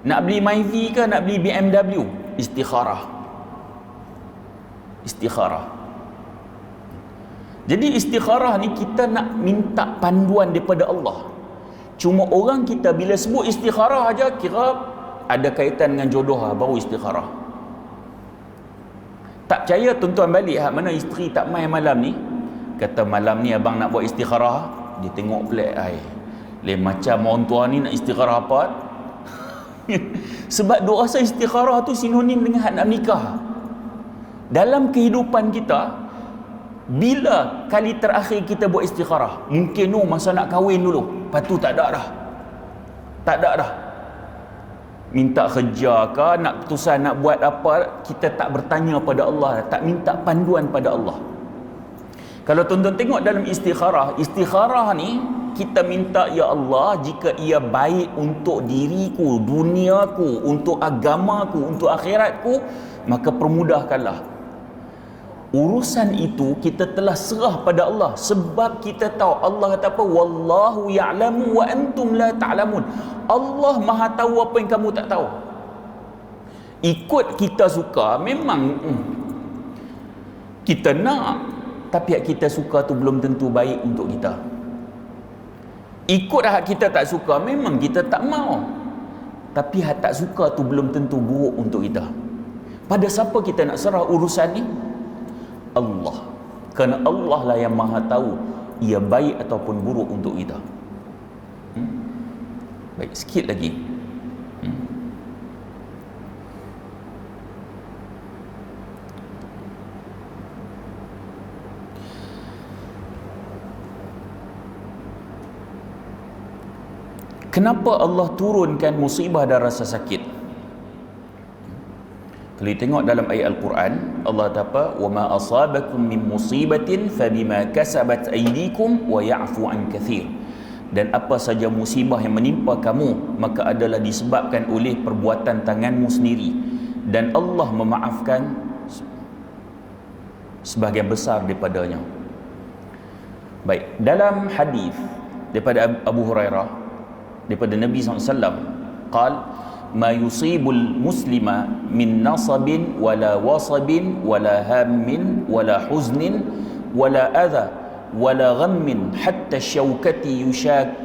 nak beli Myvi ke nak beli BMW? Istikharah. Istikharah. Jadi istikharah ni kita nak minta panduan daripada Allah. Cuma orang kita bila sebut istikharah aja kira ada kaitan dengan jodoh baru istikharah. Tak percaya tuan-tuan balik mana isteri tak main malam ni, kata malam ni abang nak buat istikharah, dia tengok pelik ai. Lain macam orang tua ni nak istikharah apa? Sebab dia rasa istikharah tu sinonim dengan hak nak nikah. Dalam kehidupan kita, bila kali terakhir kita buat istikharah? Mungkin masa nak kahwin dulu. Lepas tu tak ada dah. Tak ada dah. Minta kerja ke, nak keputusan nak buat apa, kita tak bertanya pada Allah, tak minta panduan pada Allah. Kalau tuan-tuan tengok dalam istikharah, istikharah ni kita minta, ya Allah, jika ia baik untuk diriku, duniaku, untuk agamaku, untuk akhiratku, maka permudahkanlah. Urusan itu kita telah serah pada Allah sebab kita tahu Allah kata apa? Wallahu ya'lamu wa antum la ta'lamun. Allah Maha tahu apa yang kamu tak tahu. Ikut kita suka memang kita nak, tapi hak kita suka tu belum tentu baik untuk kita. Ikut hak kita tak suka memang kita tak mau, tapi hak tak suka tu belum tentu buruk untuk kita. Pada siapa kita nak serah urusan ni? Allah. Kerana Allah lah yang maha tahu ia baik ataupun buruk untuk kita. Baik, sikit lagi. Kenapa Allah turunkan musibah dan rasa sakit? Kalau tengok dalam ayat Al-Quran, Allah kata apa? Wa ma asabakum min musibatin fabima kasabat aydikum wa ya'fu an kathir. Dan apa saja musibah yang menimpa kamu, maka adalah disebabkan oleh perbuatan tanganmu sendiri, dan Allah memaafkan sebahagian besar daripadanya. Baik, dalam hadis daripada Abu Hurairah daripada Nabi SAW, qal ma yusibul muslima min nasabin wala wasabin wala hammin wala huznin wala adha wala ghammin hatta syaukati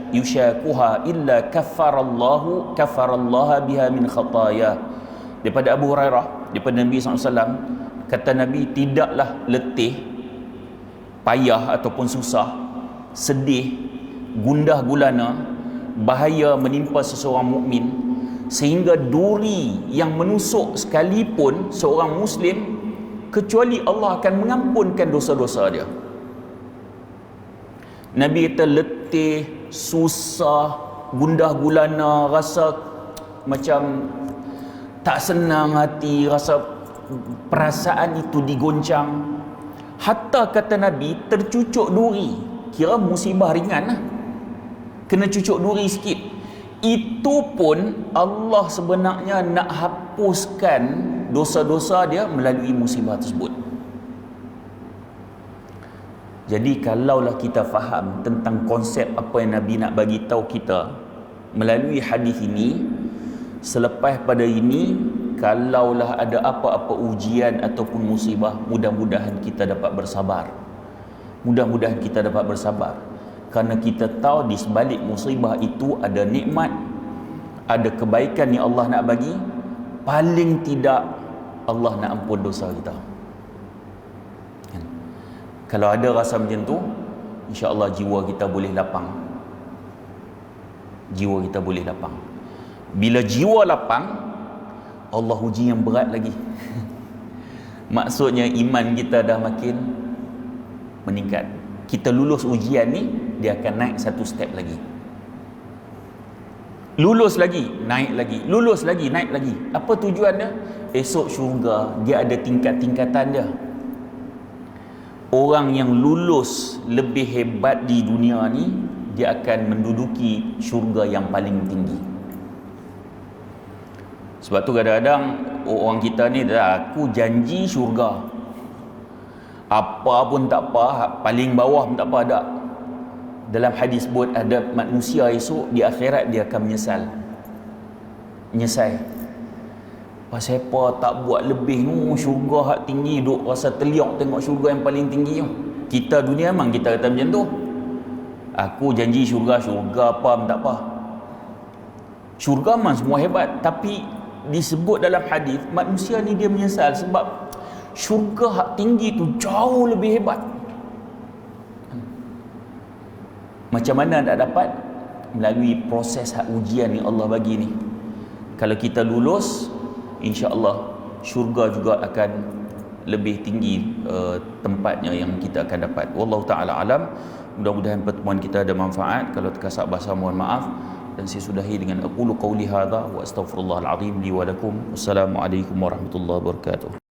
yushakuha illa kaffarallaha biha min khataya. Daripada Abu Hurairah, daripada Nabi SAW, kata Nabi, tidaklah letih, payah ataupun susah, sedih, gundah gulana, bahaya menimpa seseorang mukmin sehingga duri yang menusuk sekalipun seorang Muslim, kecuali Allah akan mengampunkan dosa-dosa dia. Nabi kata letih, susah, gundah gulana, rasa macam tak senang hati, rasa perasaan itu digoncang. Hatta kata Nabi tercucuk duri, kira musibah ringan lah, kena cucuk duri sikit, itu pun Allah sebenarnya nak hapuskan dosa-dosa dia melalui musibah tersebut. Jadi kalaulah kita faham tentang konsep apa yang Nabi nak bagi tahu kita melalui hadis ini, selepas pada ini, kalaulah ada apa-apa ujian ataupun musibah, mudah-mudahan kita dapat bersabar. Mudah-mudahan kita dapat bersabar. Kerana kita tahu di sebalik musibah itu ada nikmat, ada kebaikan yang Allah nak bagi. Paling tidak Allah nak ampun dosa kita. Kalau ada rasa macam tu, insya-Allah jiwa kita boleh lapang. Jiwa kita boleh lapang. Bila jiwa lapang, Allah uji yang berat lagi. Maksudnya iman kita dah makin meningkat. Kita lulus ujian ni, dia akan naik satu step lagi. Lulus lagi, naik lagi. Lulus lagi, naik lagi. Apa tujuan dia? Esok syurga, dia ada tingkat-tingkatan dia. Orang yang lulus lebih hebat di dunia ni, dia akan menduduki syurga yang paling tinggi. Sebab tu kadang-kadang orang kita ni dah, aku janji syurga, apa pun tak apa, paling bawah pun tak apa, tak. Dalam hadis sebut ada manusia esok di akhirat dia akan menyesal. Pasal apa tak buat lebih tu, syurga hak tinggi, duk rasa teliak tengok syurga yang paling tinggi tu. Kita dunia memang kita kata macam tu. Aku janji syurga apa pun tak apa. Syurga memang semua hebat, tapi disebut dalam hadis manusia ni dia menyesal sebab syurga hak tinggi tu jauh lebih hebat. Macam mana nak dapat? Melalui proses hak ujian yang Allah bagi ni. Kalau kita lulus, insya-Allah syurga juga akan lebih tinggi tempatnya yang kita akan dapat. Wallahu taala alam. Mudah-mudahan pertemuan kita ada manfaat. Kalau terkasar bahasa mohon maaf, dan saya sudahi dengan aqulu qauli hadza wa astaghfirullahal azim li wa lakum. Wassalamualaikum warahmatullahi wabarakatuh.